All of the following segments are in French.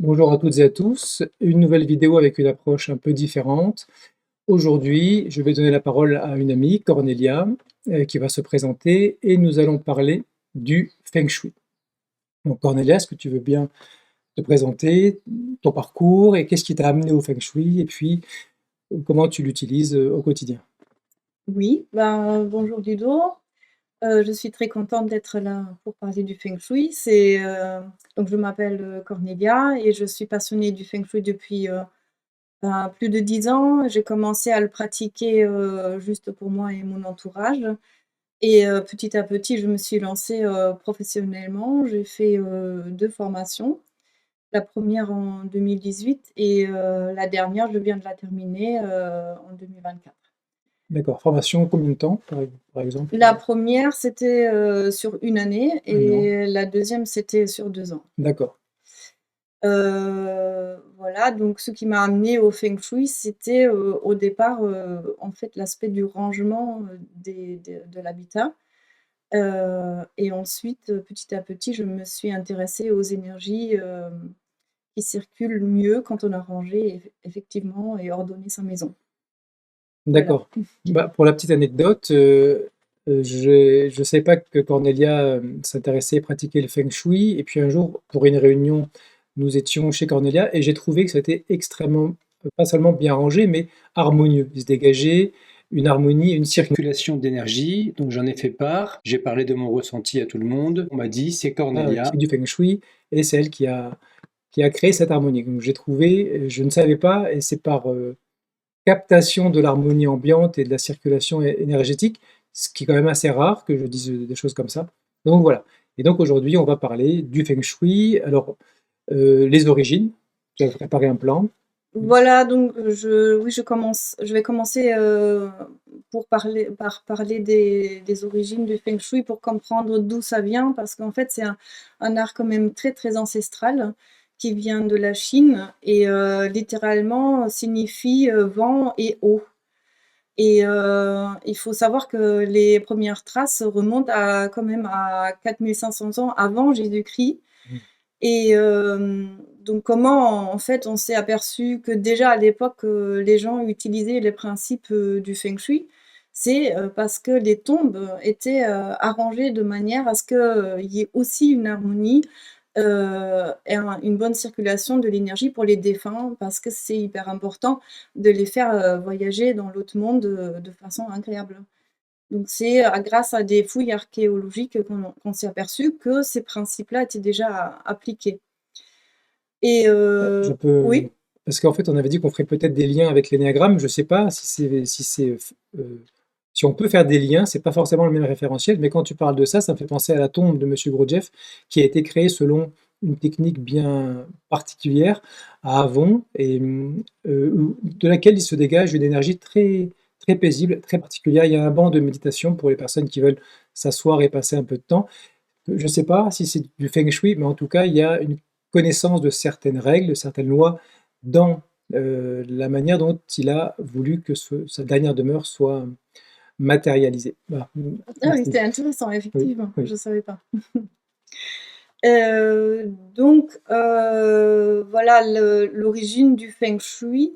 Bonjour à toutes et à tous, une nouvelle vidéo avec une approche un peu différente. Aujourd'hui, je vais donner la parole à une amie, Cornelia, qui va se présenter et nous allons parler du Feng Shui. Donc Cornelia, est-ce que tu veux bien te présenter, ton parcours et qu'est-ce qui t'a amené au Feng Shui et puis comment tu l'utilises au quotidien? Oui, bonjour Ludo. Je suis très contente d'être là pour parler du feng shui. Donc je m'appelle, Cornelia et je suis passionnée du feng shui depuis, plus de 10 ans. J'ai commencé à le pratiquer, juste pour moi et mon entourage et petit à petit, je me suis lancée, professionnellement. J'ai fait, 2 formations. La première en 2018 et la dernière, je viens de la terminer, en 2024. D'accord, formation combien de temps par exemple? La première c'était, sur une année Un an. et la deuxième c'était sur 2 ans. D'accord, Voilà, donc ce qui m'a amenée au feng shui, c'était, au départ, en fait, l'aspect du rangement, de l'habitat, et ensuite, petit à petit, je me suis intéressée aux énergies, qui circulent mieux quand on a rangé effectivement et ordonné sa maison. Voilà. d'accord. Bah, pour la petite anecdote, je ne savais pas que Cornelia s'intéressait et pratiquait le feng shui. Et puis un jour, pour une réunion, nous étions chez Cornelia et j'ai trouvé que c'était extrêmement, pas seulement bien rangé, mais harmonieux. Il se dégageait une harmonie, une circulation d'énergie. Donc j'en ai fait part. J'ai parlé de mon ressenti à tout le monde. On m'a dit, c'est Cornelia qui fait du feng shui et c'est elle qui a créé cette harmonie. Donc j'ai trouvé, je ne savais pas, et c'est par captation de l'harmonie ambiante et de la circulation énergétique, ce qui est quand même assez rare que je dise des choses comme ça. Donc voilà. Et donc aujourd'hui, on va parler du feng shui. Alors, les origines, tu as préparé un plan. Voilà, donc je vais commencer, par parler des origines du feng shui pour comprendre d'où ça vient parce qu'en fait, c'est un art quand même très, très ancestral qui vient de la Chine et littéralement signifie, vent et eau et il faut savoir que les premières traces remontent à quand même à 4 500 ans avant Jésus-Christ Mmh. et donc comment, en fait, on s'est aperçu que déjà à l'époque, les gens utilisaient les principes, du feng shui? C'est, parce que les tombes étaient, arrangées de manière à ce qu'il y ait aussi une harmonie, et une bonne circulation de l'énergie pour les défunts parce que c'est hyper important de les faire, voyager dans l'autre monde, de façon agréable. Donc c'est, grâce à des fouilles archéologiques qu'on s'est aperçu que ces principes-là étaient déjà appliqués. Et Je peux, oui, parce qu'en fait, on avait dit qu'on ferait peut-être des liens avec l'énéagramme. Je ne sais pas si on peut faire des liens. C'est pas forcément le même référentiel, mais quand tu parles de ça, ça me fait penser à la tombe de Monsieur Gurdjieff, qui a été créée selon une technique bien particulière à Avon et de laquelle il se dégage une énergie très très paisible, très particulière. Il y a un banc de méditation pour les personnes qui veulent s'asseoir et passer un peu de temps. Je ne sais pas si c'est du feng shui, mais en tout cas, il y a une connaissance de certaines règles, de certaines lois dans la manière dont il a voulu que sa dernière demeure soit matérialisée. Voilà. ah oui, Merci. c'était intéressant Oui, effectivement, oui. je savais pas. Donc voilà l'origine du feng shui,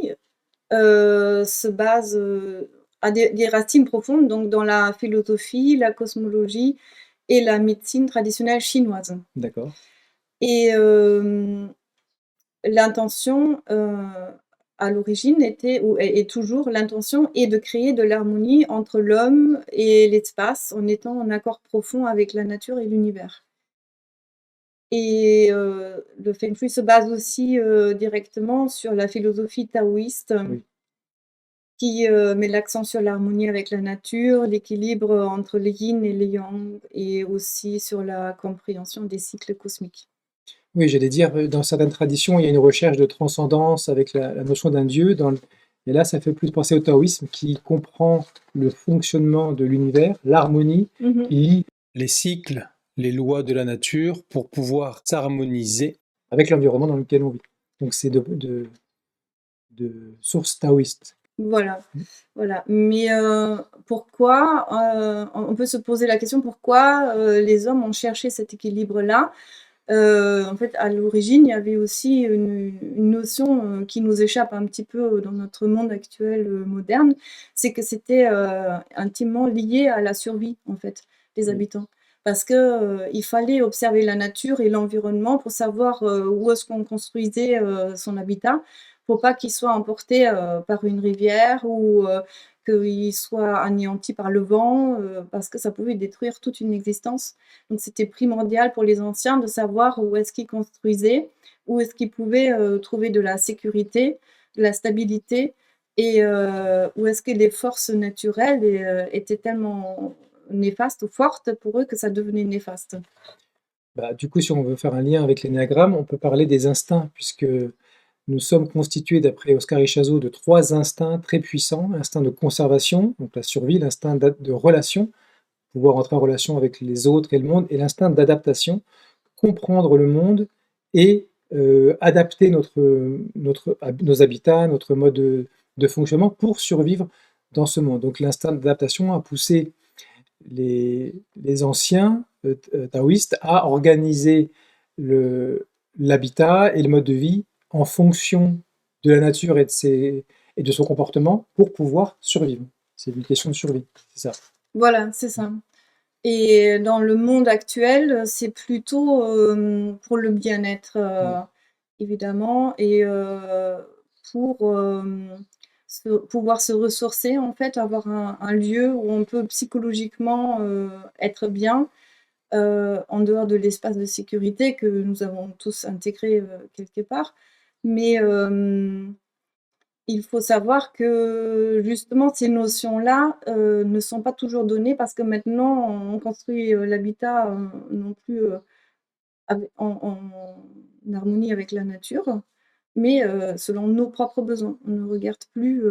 se base, à des racines profondes donc dans la philosophie, la cosmologie et la médecine traditionnelle chinoise D'accord. et l'intention, à l'origine était ou est toujours l'intention est de créer de l'harmonie entre l'homme et l'espace en étant en accord profond avec la nature et l'univers. Et le feng shui se base aussi, directement sur la philosophie taoïste Oui. qui, met l'accent sur l'harmonie avec la nature, l'équilibre entre le yin et le yang et aussi sur la compréhension des cycles cosmiques. Oui, j'allais dire, dans certaines traditions, il y a une recherche de transcendance avec la notion d'un dieu. Et là, ça fait plus penser au taoïsme qui comprend le fonctionnement de l'univers, l'harmonie, Mmh. qui lie les cycles, les lois de la nature pour pouvoir s'harmoniser avec l'environnement dans lequel on vit. Donc c'est de source taoïste. Voilà, voilà. Mais pourquoi, on peut se poser la question pourquoi, les hommes ont cherché cet équilibre-là? En fait, à l'origine, il y avait aussi une notion, qui nous échappe un petit peu dans notre monde actuel, moderne, c'est que c'était, intimement lié à la survie, en fait, des Oui. habitants. Parce que, il fallait observer la nature et l'environnement pour savoir, où est-ce qu'on construisait, son habitat, pour pas qu'il soit emporté, par une rivière ou, qu'il soit anéanti par le vent, parce que ça pouvait détruire toute une existence. Donc c'était primordial pour les anciens de savoir où est-ce qu'ils construisaient, où est-ce qu'ils pouvaient, trouver de la sécurité, de la stabilité et où est-ce que les forces naturelles étaient tellement néfastes ou fortes pour eux que ça devenait néfaste. Bah, du coup, si on veut faire un lien avec l'énéagramme, on peut parler des instincts puisque nous sommes constitués, d'après Oscar Ichazo, de 3 instincts très puissants. L'instinct de conservation, donc la survie, l'instinct de relation, pouvoir entrer en relation avec les autres et le monde, et l'instinct d'adaptation, comprendre le monde et adapter nos habitats, notre mode de fonctionnement pour survivre dans ce monde. Donc l'instinct d'adaptation a poussé les anciens taoïstes à organiser l'habitat et le mode de vie en fonction de la nature et de son comportement pour pouvoir survivre. C'est une question de survie, c'est ça. Voilà, c'est ça. Et dans le monde actuel, c'est plutôt, pour le bien-être, Oui, évidemment et pour, pouvoir se ressourcer en fait, avoir un lieu où on peut psychologiquement, être bien, en dehors de l'espace de sécurité que nous avons tous intégré, quelque part. Mais, il faut savoir que justement ces notions-là, ne sont pas toujours données parce que maintenant on construit, l'habitat, non plus, en harmonie avec la nature, mais selon nos propres besoins. On ne regarde plus,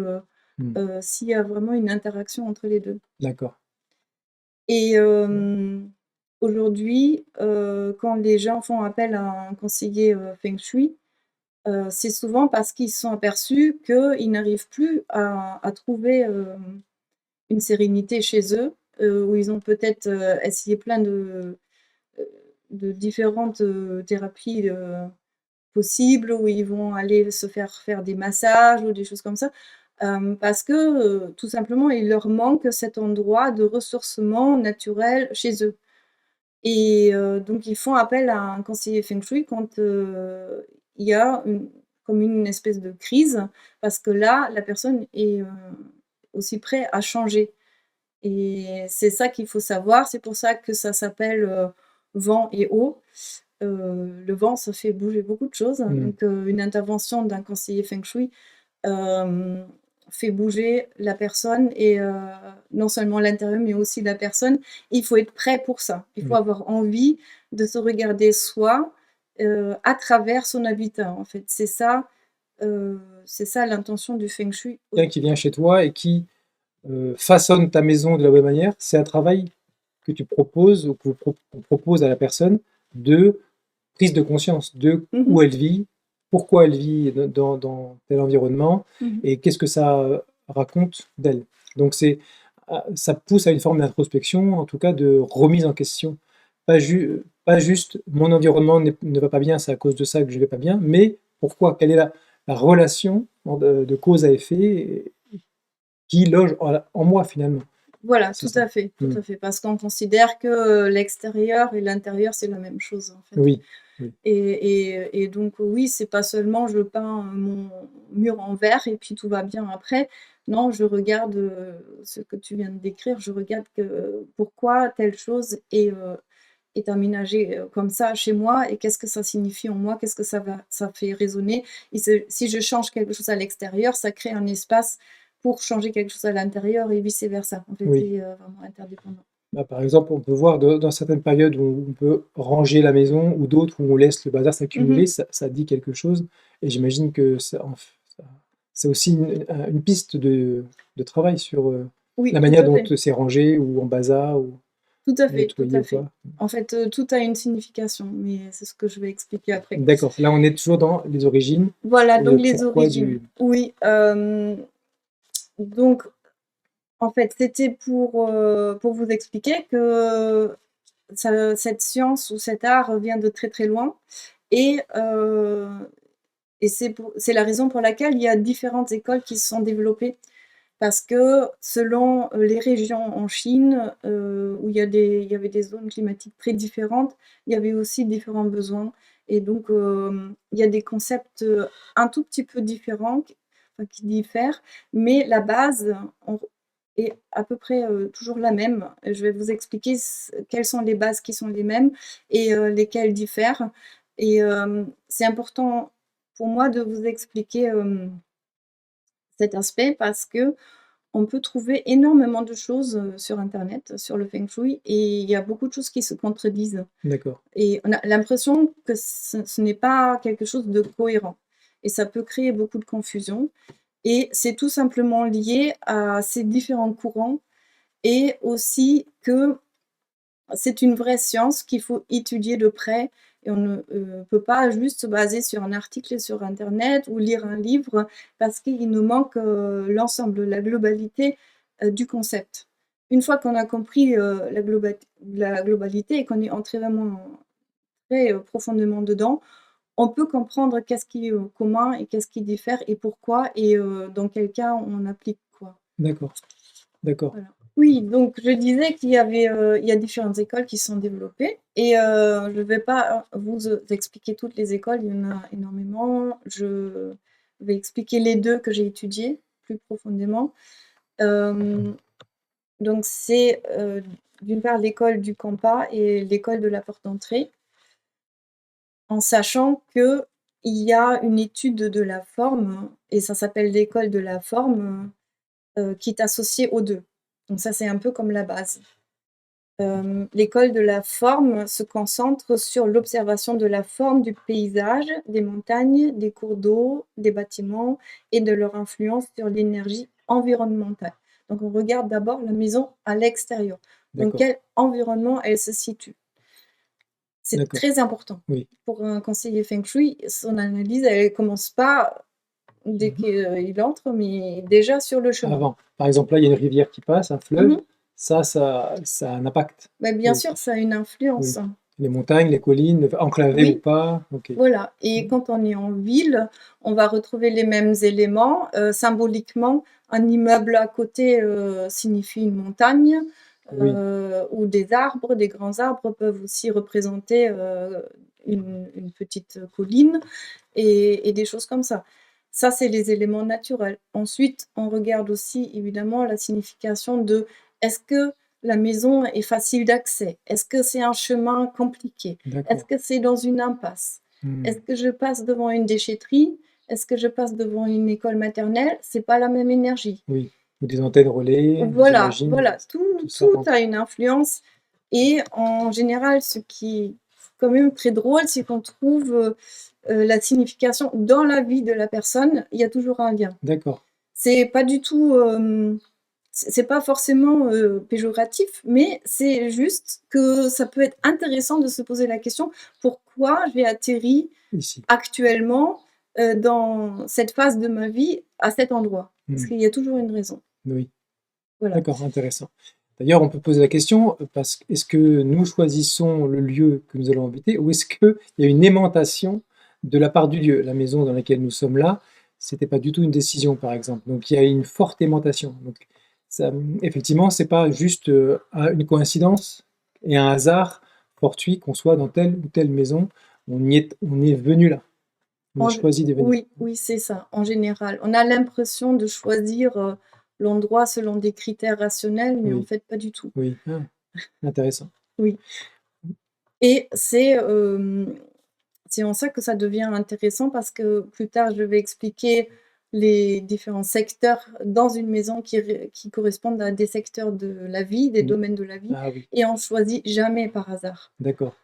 mmh, s'il y a vraiment une interaction entre les 2. d'accord. Et aujourd'hui, quand les gens font appel à un conseiller, feng shui, c'est souvent parce qu'ils se sont aperçus qu'ils n'arrivent plus à trouver, une sérénité chez eux, où ils ont peut-être, essayé plein heu, de différentes, thérapies, possibles, où ils vont aller se faire des massages ou des choses comme ça, parce que, tout simplement, il leur manque cet endroit de ressourcement naturel chez eux. Et donc ils font appel à un conseiller feng shui quand, il y a comme une espèce de crise, parce que là, la personne est, aussi prêt à changer et c'est ça qu'il faut savoir. C'est pour ça que ça s'appelle, vent et eau. Le vent, ça fait bouger beaucoup de choses, Mmh, donc une intervention d'un conseiller feng shui, hem, fait bouger la personne et non seulement l'intérieur, mais aussi la personne. Il faut être prêt pour ça. Il faut oui. avoir envie de se regarder soi, à travers son habitat, en fait. C'est ça l'intention du feng shui Quelqu'un qui aujourd'hui. vient chez toi et qui façonne ta maison de la bonne manière, c'est un travail que tu proposes ou qu'on propose à la personne de prise de conscience de Mmh mh. où elle vit, pourquoi elle vit dans tel environnement Mmh. et qu'est-ce que ça raconte d'elle. Donc ça pousse à une forme d'introspection, en tout cas de remise en question. Pas juste mon environnement ne va pas bien, c'est à cause de ça que je ne vais pas bien, mais pourquoi? Quelle est la relation de cause à effet qui loge en moi finalement. Voilà, C'est ça. tout Mmh. à fait, parce qu'on considère que, l'extérieur et l'intérieur, c'est la même chose, en fait. Oui, oui. Et donc oui, c'est pas seulement je peins mon mur en vert et puis tout va bien après. Non, je regarde, ce que tu viens de décrire, je regarde que pourquoi telle chose est aménagée, comme ça chez moi et qu'est-ce que ça signifie en moi? Qu'est-ce que ça fait résonner? Et si je change quelque chose à l'extérieur, ça crée un espace pour changer quelque chose à l'intérieur et vice versa. En fait, Oui. c'est, vraiment interdépendant. Bah, par exemple, on peut voir dans certaines périodes où on peut ranger la maison ou d'autres où on laisse le bazar Mmh s'accumuler, mh. ça dit quelque chose et j'imagine que ça c'est aussi une piste de travail sur, Oui, la tout manière à dont fait. c'est rangé ou en bazar ou Tout à fait, tout nettoyé à ou fait. pas. En fait, tout a une signification, mais c'est ce que je vais expliquer après. D'accord, là on est toujours dans les origines Voilà, et donc le les pourquoi origines. du Oui, donc en fait, c'était pour vous expliquer que cette science ou cet art vient de très, très loin et heu et c'est la raison pour laquelle il y a différentes écoles qui se sont développées. Parce que selon, les régions en Chine, où il y avait des zones climatiques très différentes, il y avait aussi différents besoins et donc il y a des concepts, un tout petit peu différents enfin qui diffèrent, mais la base on est à peu près, toujours la même. Je vais vous expliquer quelles sont les bases qui sont les mêmes et lesquelles diffèrent et c'est important pour moi de vous expliquer, cet aspect parce que on peut trouver énormément de choses, sur internet, sur le feng shui et il y a beaucoup de choses qui se contredisent D'accord, et on a l'impression que ce n'est pas quelque chose de cohérent et ça peut créer beaucoup de confusion et c'est tout simplement lié à ces différents courants et aussi que c'est une vraie science qu'il faut étudier de près et on ne, peut pas juste se baser sur un article sur internet ou lire un livre parce qu'il nous manque, l'ensemble, la globalité, du concept. Une fois qu'on a compris, la globalité et qu'on est entré vraiment très, profondément dedans, on peut comprendre qu'est-ce qui est, commun et qu'est-ce qui diffère et pourquoi et dans quel cas on applique quoi. d'accord, d'accord. Voilà. Oui, donc je disais qu'il y avait, il y a différentes écoles qui se sont développées et je ne vais pas vous, expliquer toutes les écoles, il y en a énormément. Je vais expliquer les 2 que j'ai étudiées plus profondément. Hem, donc c'est, d'une part l'école du Campa et l'école de la porte d'entrée, en sachant qu'il y a une étude de la forme et ça s'appelle l'école de la forme, qui est associée aux 2. Donc ça, c'est un peu comme la base. L'école de la forme se concentre sur l'observation de la forme du paysage, des montagnes, des cours d'eau, des bâtiments et de leur influence sur l'énergie environnementale. Donc on regarde d'abord la maison à l'extérieur. Dans D'accord, quel environnement elle se situe? C'est d'accord. très important. Oui. Pour un conseiller feng shui, son analyse, elle commence pas dès Mmh. qu'il entre, mais déjà sur le chemin. Avant. Par exemple, là, il y a une rivière qui passe, un fleuve, Mmh. ça a un impact. Bah, bien Oui, sûr, ça a une influence. oui. Les montagnes, les collines, enclavées ou Oui. pas, OK. Voilà et Mmh. quand on est en ville, on va retrouver les mêmes éléments. Symboliquement, un immeuble à côté, signifie une montagne, Oui, ou des arbres. Des grands arbres peuvent aussi représenter, une petite colline et des choses comme ça. Ça, c'est les éléments naturels. Ensuite, on regarde aussi évidemment la signification de est-ce que la maison est facile d'accès? Est-ce que c'est un chemin compliqué? Est-ce d'accord. que c'est dans une impasse? Mmh. Est-ce que je passe devant une déchetterie? Est-ce que je passe devant une école maternelle? C'est pas la même énergie. Oui. Ou des antennes relais, Voilà, j'imagine, voilà, tout tout ça tout rentre. a une influence et en général, ce qui est quand même très drôle, c'est qu'on trouve, la signification dans la vie de la personne, il y a toujours un lien. D'accord. C'est pas du tout, c'est pas forcément, péjoratif, mais c'est juste que ça peut être intéressant de se poser la question: «Pourquoi j'ai atterri Ici. actuellement, dans cette phase de ma vie, à cet endroit?» parce Mmh. qu'il y a toujours une raison. Oui. Voilà. D'accord, intéressant. D'ailleurs, on peut poser la question, parce que est-ce que nous choisissons le lieu que nous allons habiter ou est-ce qu'il y a une aimantation de la part du lieu? La maison dans laquelle nous sommes là, c'était pas du tout une décision, par exemple. Donc il y a une forte aimantation. Donc ça, effectivement, c'est pas juste, une coïncidence et un hasard fortuit qu'on soit dans telle ou telle maison. On est venu là. On a En gé choisi de venir. Oui, oui, c'est ça, en général. On a l'impression de choisir, l'endroit selon des critères rationnels, mais en Oui, fait pas du tout. oui. Ah, intéressant. Oui et c'est en ça que ça devient intéressant parce que plus tard je vais expliquer les différents secteurs dans une maison qui correspondent à des secteurs de la vie, des Mmh. domaines de la vie Ah oui, et on choisit jamais par hasard. d'accord.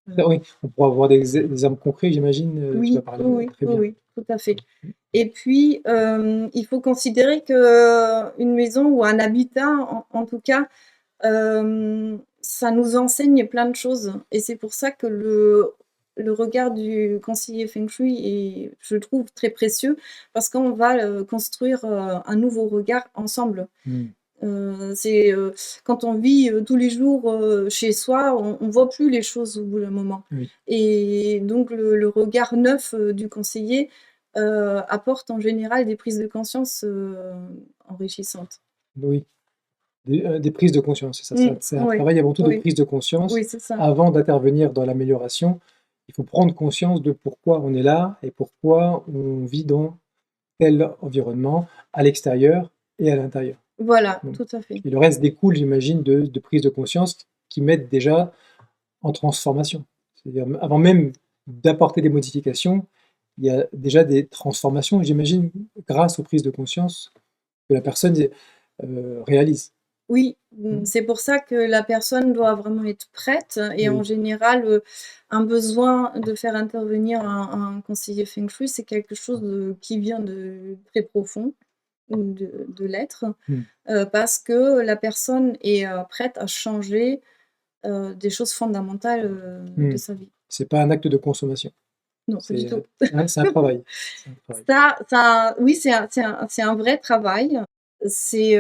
Voilà. Ah oui, on pourra avoir des exemples concrets, j'imagine, tu vas Oui, parler, oui, oui, très oui, bien. oui, tout à fait. Et puis, il faut considérer que une maison ou un habitat, en tout cas, ça nous enseigne plein de choses et c'est pour ça que le regard du conseiller feng shui est, je trouve, très précieux parce qu'on va, construire, un nouveau regard ensemble. Mmh. Quand on vit, tous les jours, chez soi, on voit plus les choses au bout d'un moment Oui, et donc le regard neuf, du conseiller, apporte en général des prises de conscience, enrichissantes. oui, des prises de conscience, c'est ça. C'est un Oui, travail avant tout de oui, prise de conscience. oui, c'est ça. Avant d'intervenir dans l'amélioration, il faut prendre conscience de pourquoi on est là et pourquoi on vit dans tel environnement, à l'extérieur et à l'intérieur. Voilà, Donc, tout à fait. et le reste découle, j'imagine, de prises de conscience qui mettent déjà en transformation. C'est-à-dire, avant même d'apporter des modifications, il y a déjà des transformations, j'imagine, grâce aux prises de conscience que la personne réalise. Oui, Mm. c'est pour ça que la personne doit vraiment être prête et en Oui, général, un besoin de faire intervenir un conseiller feng shui, c'est quelque chose qui vient de très profond, de l'être, mm. parce que la personne est, prête à changer, des choses fondamentales, de Mm. sa vie. C'est pas un acte de consommation. Non, pas du C'est tout. ouais, c'est un travail. C'est un travail. Oui, c'est un vrai travail. C'est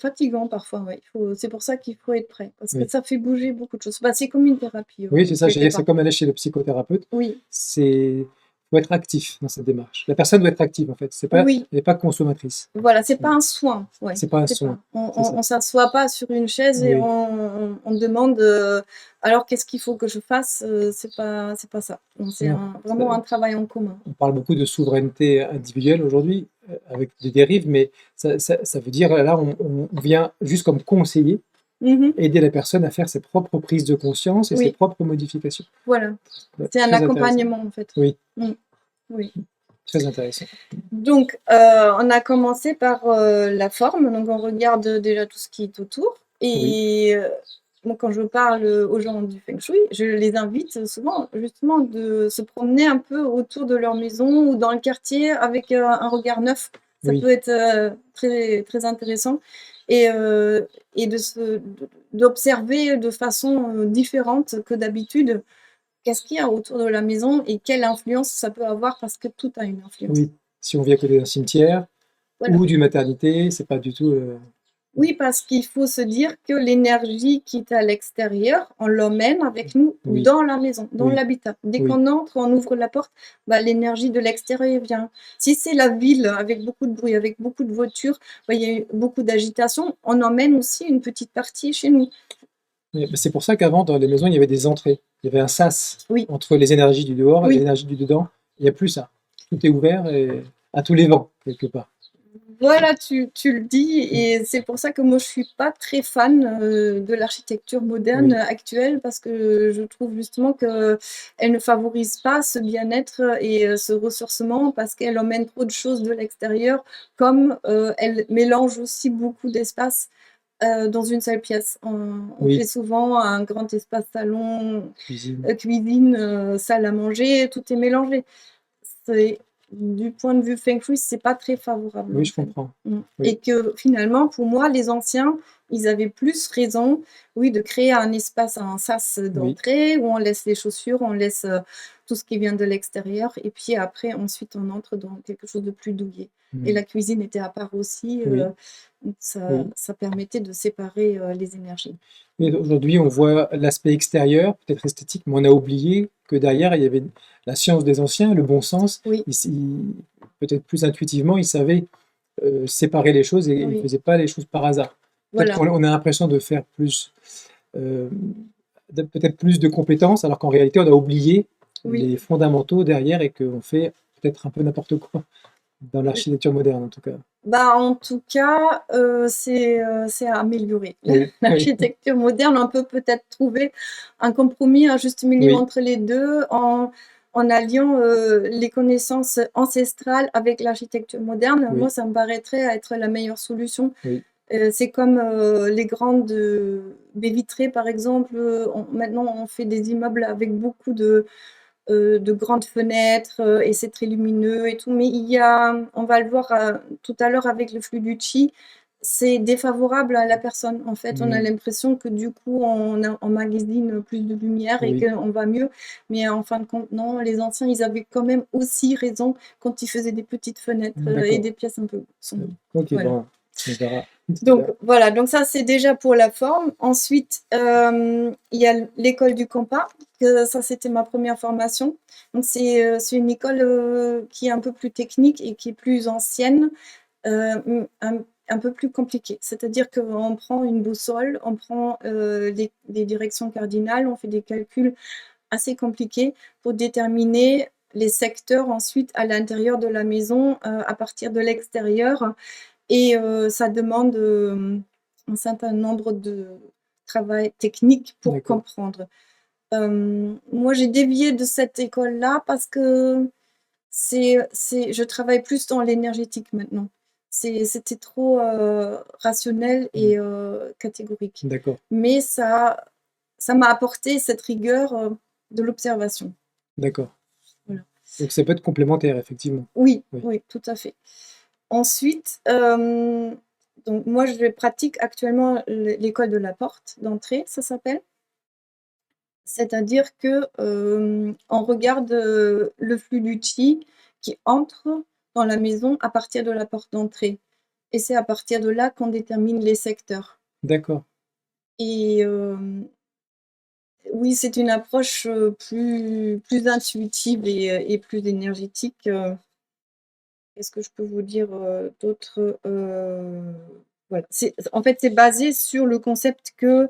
fatigant parfois, ouais. C'est pour ça qu'il faut être prêt, parce que Oui. ça fait bouger beaucoup de choses. Bah, c'est comme une thérapie, Oui, c'est ça, j'allais quelque dire, c'est part. comme aller chez le psychothérapeute. Oui, C'est faut être actif dans cette démarche. La personne doit être active en fait. oui, Elle n'est pas consommatrice. voilà, c'est pas Ouais. un soin, ouais, C'est pas un c'est pas. soin. On C'est ça. on on s'assoit pas sur une chaise et Oui, on demande, «Alors qu'est-ce qu'il faut que je fasse?» C'est pas ça. Non, c'est non. vraiment un travail en commun. On parle beaucoup de souveraineté individuelle aujourd'hui, avec des dérives, mais ça veut dire là, on vient juste comme conseiller, Mmh. aider la personne à faire ses propres prises de conscience et ses Oui, propres modifications. voilà. Ouais, C'est un très intéressant. accompagnement, en fait. Oui, Mmh, oui. très intéressant. Donc, on a commencé par, la forme, donc on regarde, déjà tout ce qui est autour Oui, et moi quand je parle, aux gens du feng shui, je les invite souvent justement de se promener un peu autour de leur maison ou dans le quartier avec, un regard neuf. Ça oui, peut être, très très intéressant et heu et d'observer de façon, différente que d'habitude, qu'est-ce qu'il y a autour de la maison et quelle influence ça peut avoir parce que tout a une influence. oui. Si on vit à côté d'un cimetière Voilà. ou d'une maternité, c'est pas du tout. Oui, parce qu'il faut se dire que l'énergie qui est à l'extérieur, on l'emmène avec nous Oui, dans la maison, dans oui, l'habitat. Dès oui, qu'on entre, on ouvre la porte, bah, l'énergie de l'extérieur vient. Si c'est la ville avec beaucoup de bruit, avec beaucoup de voitures, bah, il y a eu beaucoup d'agitation, on emmène aussi une petite partie chez nous. oui. Mais c'est pour ça qu'avant, dans les maisons, il y avait des entrées. Il y avait un sas Oui, entre les énergies du dehors et oui. l'énergie du dedans. Il n'y a plus ça. Tout est ouvert et à tous les vents, quelque part. Voilà, tu le dis et c'est pour ça que moi je suis pas très fan, de l'architecture moderne Oui, actuelle parce que je trouve justement qu'elle ne favorise pas ce bien-être et ce ressourcement parce qu'elle emmène trop de choses de l'extérieur comme, elle mélange aussi beaucoup d'espace, dans une seule pièce. On fait oui, souvent un grand espace salon, cuisine. cuisine, salle à manger, tout est mélangé. C'est du point de vue feng shui, c'est pas très favorable, Oui, en je fait. comprends. Et Oui, que finalement, pour moi, les anciens, ils avaient plus raison, oui, de créer un espace, un sas oui, d'entrée où on laisse les chaussures, on laisse, tout ce qui vient de l'extérieur et puis après, ensuite, on entre dans quelque chose de plus douillet et mm, la cuisine était à part aussi, oui, donc ça oui. ça permettait de séparer, les énergies. Et aujourd'hui, on voit l'aspect extérieur, peut-être esthétique, mais on a oublié que derrière, il y avait la science des anciens, le bon sens. Oui, Peut-être plus intuitivement, ils savaient séparer les choses et ils ne oui, faisaient pas les choses par hasard. Peut-être voilà, qu'on a l'impression de faire plus, euh, peut-être plus de compétences, alors qu'en réalité, on a oublié oui. les fondamentaux derrière et qu'on fait peut-être un peu n'importe quoi dans l'architecture moderne, en tout cas. Bah, en tout cas, c'est à améliorer. Oui, oui, L'architecture moderne, on peut peut-être trouver un compromis, un juste milieu oui, entre les 2 en alliant, les connaissances ancestrales avec l'architecture moderne. Moi, oui, ça me paraîtrait être la meilleure solution. oui, C'est comme, les grandes, baies vitrées, par exemple, maintenant on fait des immeubles avec beaucoup de grandes fenêtres, et c'est très lumineux et tout, mais on va le voir, tout à l'heure avec le flux du chi, c'est défavorable à la personne. En fait, on a mm, l'impression que du coup, on emmagasine plus de lumière et oui, qu'on va mieux, mais en fin de compte, non, les anciens, ils avaient quand même aussi raison quand ils faisaient des petites fenêtres, et d'accord. des pièces un peu sombres. Ok, Voilà. bon, on verra. Donc Super. voilà, donc ça c'est déjà pour la forme. Ensuite, il y a l'école du compas, que ça c'était ma première formation. Donc c'est une école qui est un peu plus technique et qui est plus ancienne, un peu plus compliquée. C'est-à-dire qu'on prend une boussole, on prend les directions cardinales, on fait des calculs assez compliqués pour déterminer les secteurs ensuite à l'intérieur de la maison à partir de l'extérieur. Et ça demande un certain nombre de travail technique pour D'accord. comprendre. Moi, j'ai dévié de cette école-là parce que je travaille plus dans l'énergétique maintenant. C'était trop rationnel Mm. et catégorique. D'accord. Mais ça m'a apporté cette rigueur de l'observation. D'accord. Voilà. Donc ça peut être complémentaire, effectivement. Oui, Oui. oui, tout à fait. Ensuite, donc moi je pratique actuellement l'école de la porte d'entrée, ça s'appelle. C'est-à-dire que, on regarde, le flux du chi qui entre dans la maison à partir de la porte d'entrée et c'est à partir de là qu'on détermine les secteurs D'accord. et oui, c'est une approche, plus intuitive et plus énergétique, qu'est-ce que je peux vous dire, d'autre? Voilà, en fait, c'est basé sur le concept que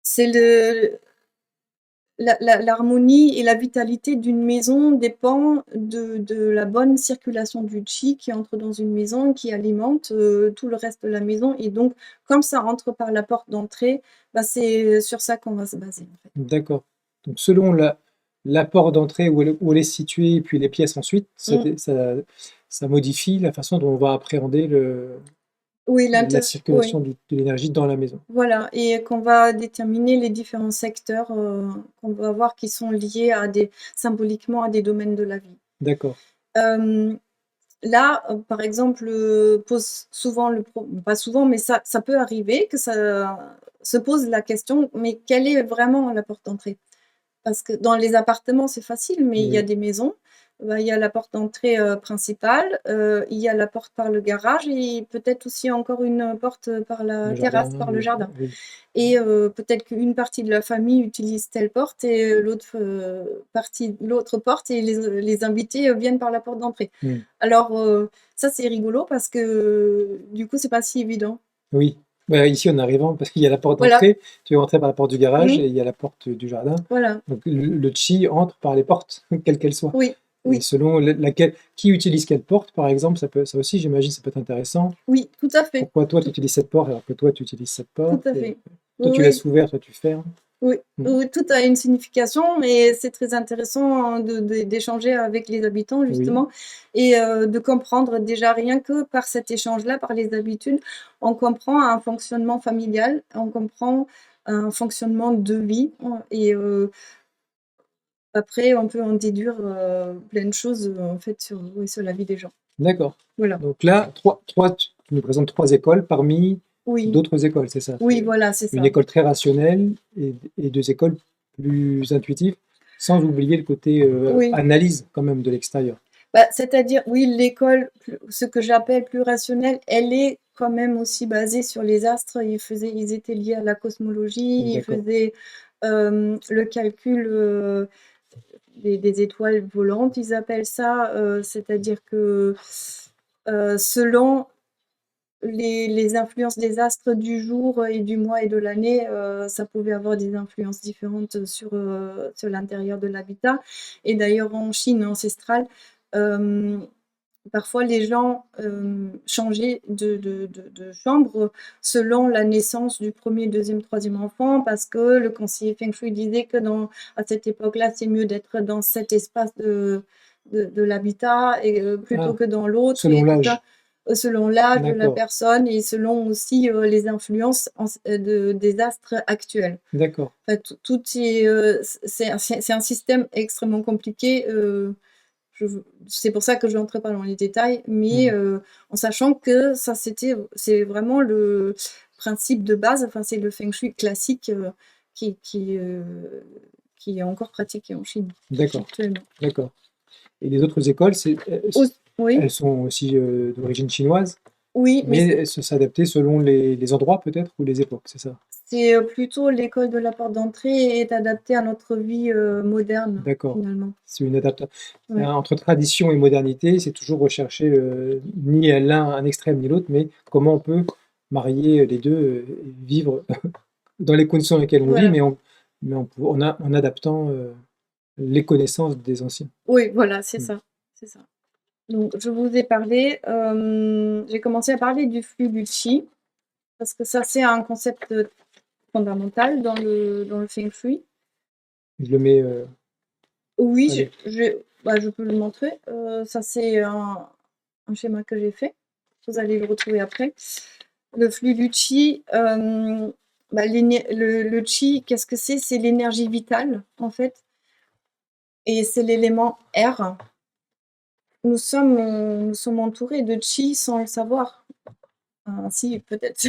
c'est l'harmonie et la vitalité d'une maison dépend de la bonne circulation du chi qui entre dans une maison, qui alimente, tout le reste de la maison et donc comme ça entre par la porte d'entrée, bah, c'est sur ça qu'on va se baser, en fait. D'accord. Donc selon la porte d'entrée où elle est située, et puis les pièces ensuite, Mmh. ça modifie la façon dont on va appréhender Oui, la oui. circulation de l'énergie dans la maison. Voilà et qu'on va déterminer les différents secteurs, qu'on va voir qui sont liés à des symboliquement à des domaines de la vie. D'accord. Hem, Là, par exemple, pose souvent le pro pas souvent, mais ça peut arriver que ça se pose la question: «Mais quelle est vraiment la porte d'entrée?» Parce que dans les appartements, c'est facile, mais il y a Oui. des maisons, bah, il y a la porte d'entrée, principale, il y a la porte par le garage et peut-être aussi encore une porte, par la Le jardin, terrasse, par le jardin oui. et peut-être qu'une partie de la famille utilise telle porte et l'autre porte et les invités, viennent par la porte d'entrée. Mmh. Alors, ça, c'est rigolo parce que, du coup, c'est pas si évident. Oui. Bah, ici, en arrivant, parce qu'il y a la porte Voilà. d'entrée, tu vas entrer par la porte du garage Mmh. et il y a la porte du jardin. Voilà. Donc le chi entre par les portes, quelles qu'elles soient. Oui, Et oui, selon laquelle, qui utilise quelle porte, par exemple, ça aussi, j'imagine, ça peut être intéressant. oui, tout à fait. Pourquoi toi, tu Tout utilises cette porte alors que toi, tu utilises cette tout porte à et fait. Oui, toi, tu oui. laisses ouvert, toi, tu fermes. Oui, Mm. oui, tout a une signification et c'est très intéressant d'échanger avec les habitants Oui, justement et de comprendre déjà rien que par cet échange-là, par les habitudes, on comprend un fonctionnement familial, on comprend un fonctionnement de vie et après on peut en déduire, plein de choses, en fait sur oui, sur la vie des gens. d'accord. Voilà. Donc là, tu nous présentes trois écoles parmi Oui, d'autres écoles, c'est ça? oui, C'est voilà, c'est une ça. école très rationnelle et deux écoles plus intuitives, sans oublier le côté Oui. analyse quand même de l'extérieur. Bah, c'est-à-dire, oui, l'école, ce que j'appelle plus rationnelle, elle est quand même aussi basée sur les astres. Ils étaient liés à la cosmologie, ils D'accord. faisaient le calcul des étoiles volantes, ils appellent ça. C'est-à-dire que selon les influences des astres du jour et du mois et de l'année, ça pouvait avoir des influences différentes sur l'intérieur de l'habitat. Et d'ailleurs, en Chine ancestrale, hem, parfois les gens, changeaient de chambre selon la naissance du premier, deuxième, troisième enfant parce que le conseiller feng shui disait que à cette époque-là, c'est mieux d'être dans cet espace de l'habitat et plutôt Ah, que dans l'autre selon et tout ça. l'âge. Selon l'âge de la D'accord. personne et selon aussi, les influences des astres actuels. D'accord. En fait, tout est, c'est un système extrêmement compliqué, je c'est pour ça que je rentrais pas dans les détails, mais Mm. en sachant que c'est vraiment le principe de base, enfin, c'est le feng shui classique, qui qui, heu, qui est encore pratiqué en Chine, D'accord. actuellement. D'accord. Et les autres écoles, Oui, elles sont aussi d'origine chinoise? Oui, mais mais s'adapter selon les endroits peut-être ou les époques, c'est ça? c'est, plutôt l'école de la porte d'entrée est adaptée à notre vie, moderne, D'accord. finalement. C'est une adaptation Ouais. entre tradition et modernité, c'est toujours rechercher, ni à l'un un extrême ni l'autre, mais comment on peut marier les 2 et vivre dans les conditions dans lesquelles on vit, Voilà. en adaptant, les connaissances des anciens. Oui, voilà, c'est Mmh. ça, c'est ça. Donc je vous ai parlé, j'ai commencé à parler du flux du chi, parce que ça, c'est un concept, fondamental dans le feng shui. Je le mets, Oui, allez. je peux le montrer. Ça, c'est un schéma que j'ai fait. Vous allez le retrouver après. Le flux du chi, le chi, qu'est-ce que c'est? C'est l'énergie vitale, en fait, et c'est l'élément air. Nous sommes entourés de chi sans le savoir. Enfin, si, peut-être,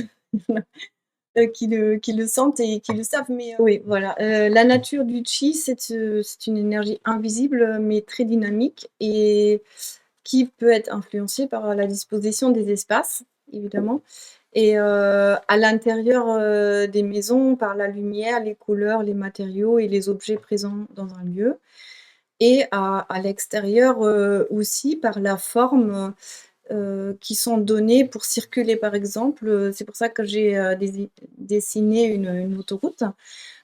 qui le sentent et qui le savent, mais oui, voilà. La nature du chi, c'est une énergie invisible, mais très dynamique et qui peut être influencée par la disposition des espaces, évidemment, et à l'intérieur, des maisons, par la lumière, les couleurs, les matériaux et les objets présents dans un lieu, et à l'extérieur, aussi par la forme, qui sont donnés pour circuler, par exemple. C'est pour ça que j'ai, dessiné une autoroute.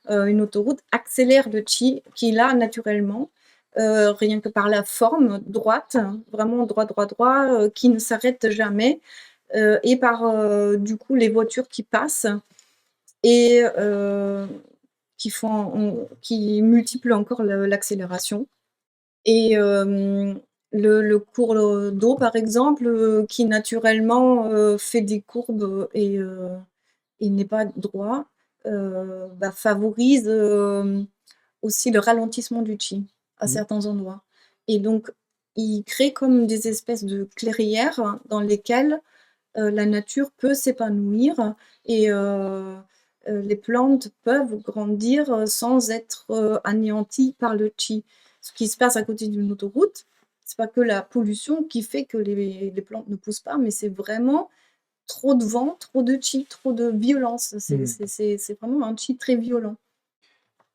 Une autoroute accélère le chi qui là, naturellement, rien que par la forme droite, vraiment droit, droit, droit, qui ne s'arrête jamais, et par, du coup, les voitures qui passent et qui multiplient encore l'accélération. Et le cours, d'eau, par exemple, qui naturellement, fait des courbes et n'est pas droit, favorise, aussi le ralentissement du chi à Mmh. certains endroits, et donc il crée comme des espèces de clairières dans lesquelles, la nature peut s'épanouir et les plantes peuvent grandir, sans être, anéanties par le chi. Ce qui se passe à côté d'une autoroute, c'est pas que la pollution qui fait que les plantes ne poussent pas, mais c'est vraiment trop de vent, trop de chi, trop de violence. Mmh. C'est vraiment un chi très violent.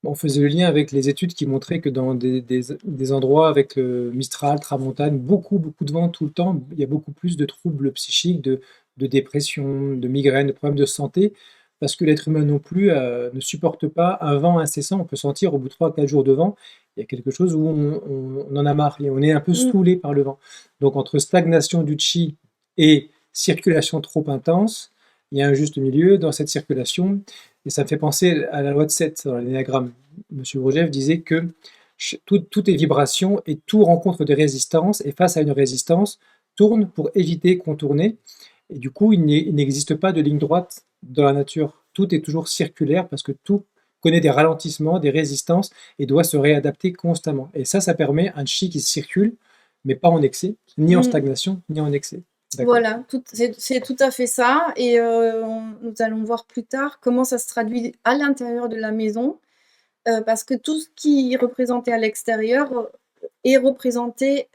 On faisait le lien avec les études qui montraient que dans des endroits avec Mistral, Tramontane, beaucoup de vent tout le temps, il y a beaucoup plus de troubles psychiques, de dépression, de migraines, de problèmes de santé, parce que l'être humain non plus ne supporte pas un vent incessant. On peut sentir au bout de 3 4 jours de vent, il y a quelque chose où on en a marre et on est un peu Mmh. saoulé par le vent. Donc entre stagnation du chi et circulation trop intense, il y a un juste milieu dans cette circulation. Et ça me fait penser à la loi de 7 dans l'énéagramme. Monsieur Rogev disait que tout est vibration et tout rencontre des résistances, et face à une résistance, tourne pour éviter contourner. Et du coup, il n'existe pas de ligne droite dans la nature. Tout est toujours circulaire parce que tout connaît des ralentissements, des résistances et doit se réadapter constamment. Et ça permet un chi qui circule, mais pas en excès, ni en Mmh. stagnation, ni en excès. D'accord. Voilà, c'est tout à fait ça, et nous allons voir plus tard comment ça se traduit à l'intérieur de la maison, parce que tout ce qui est représenté à l'extérieur, est représenté,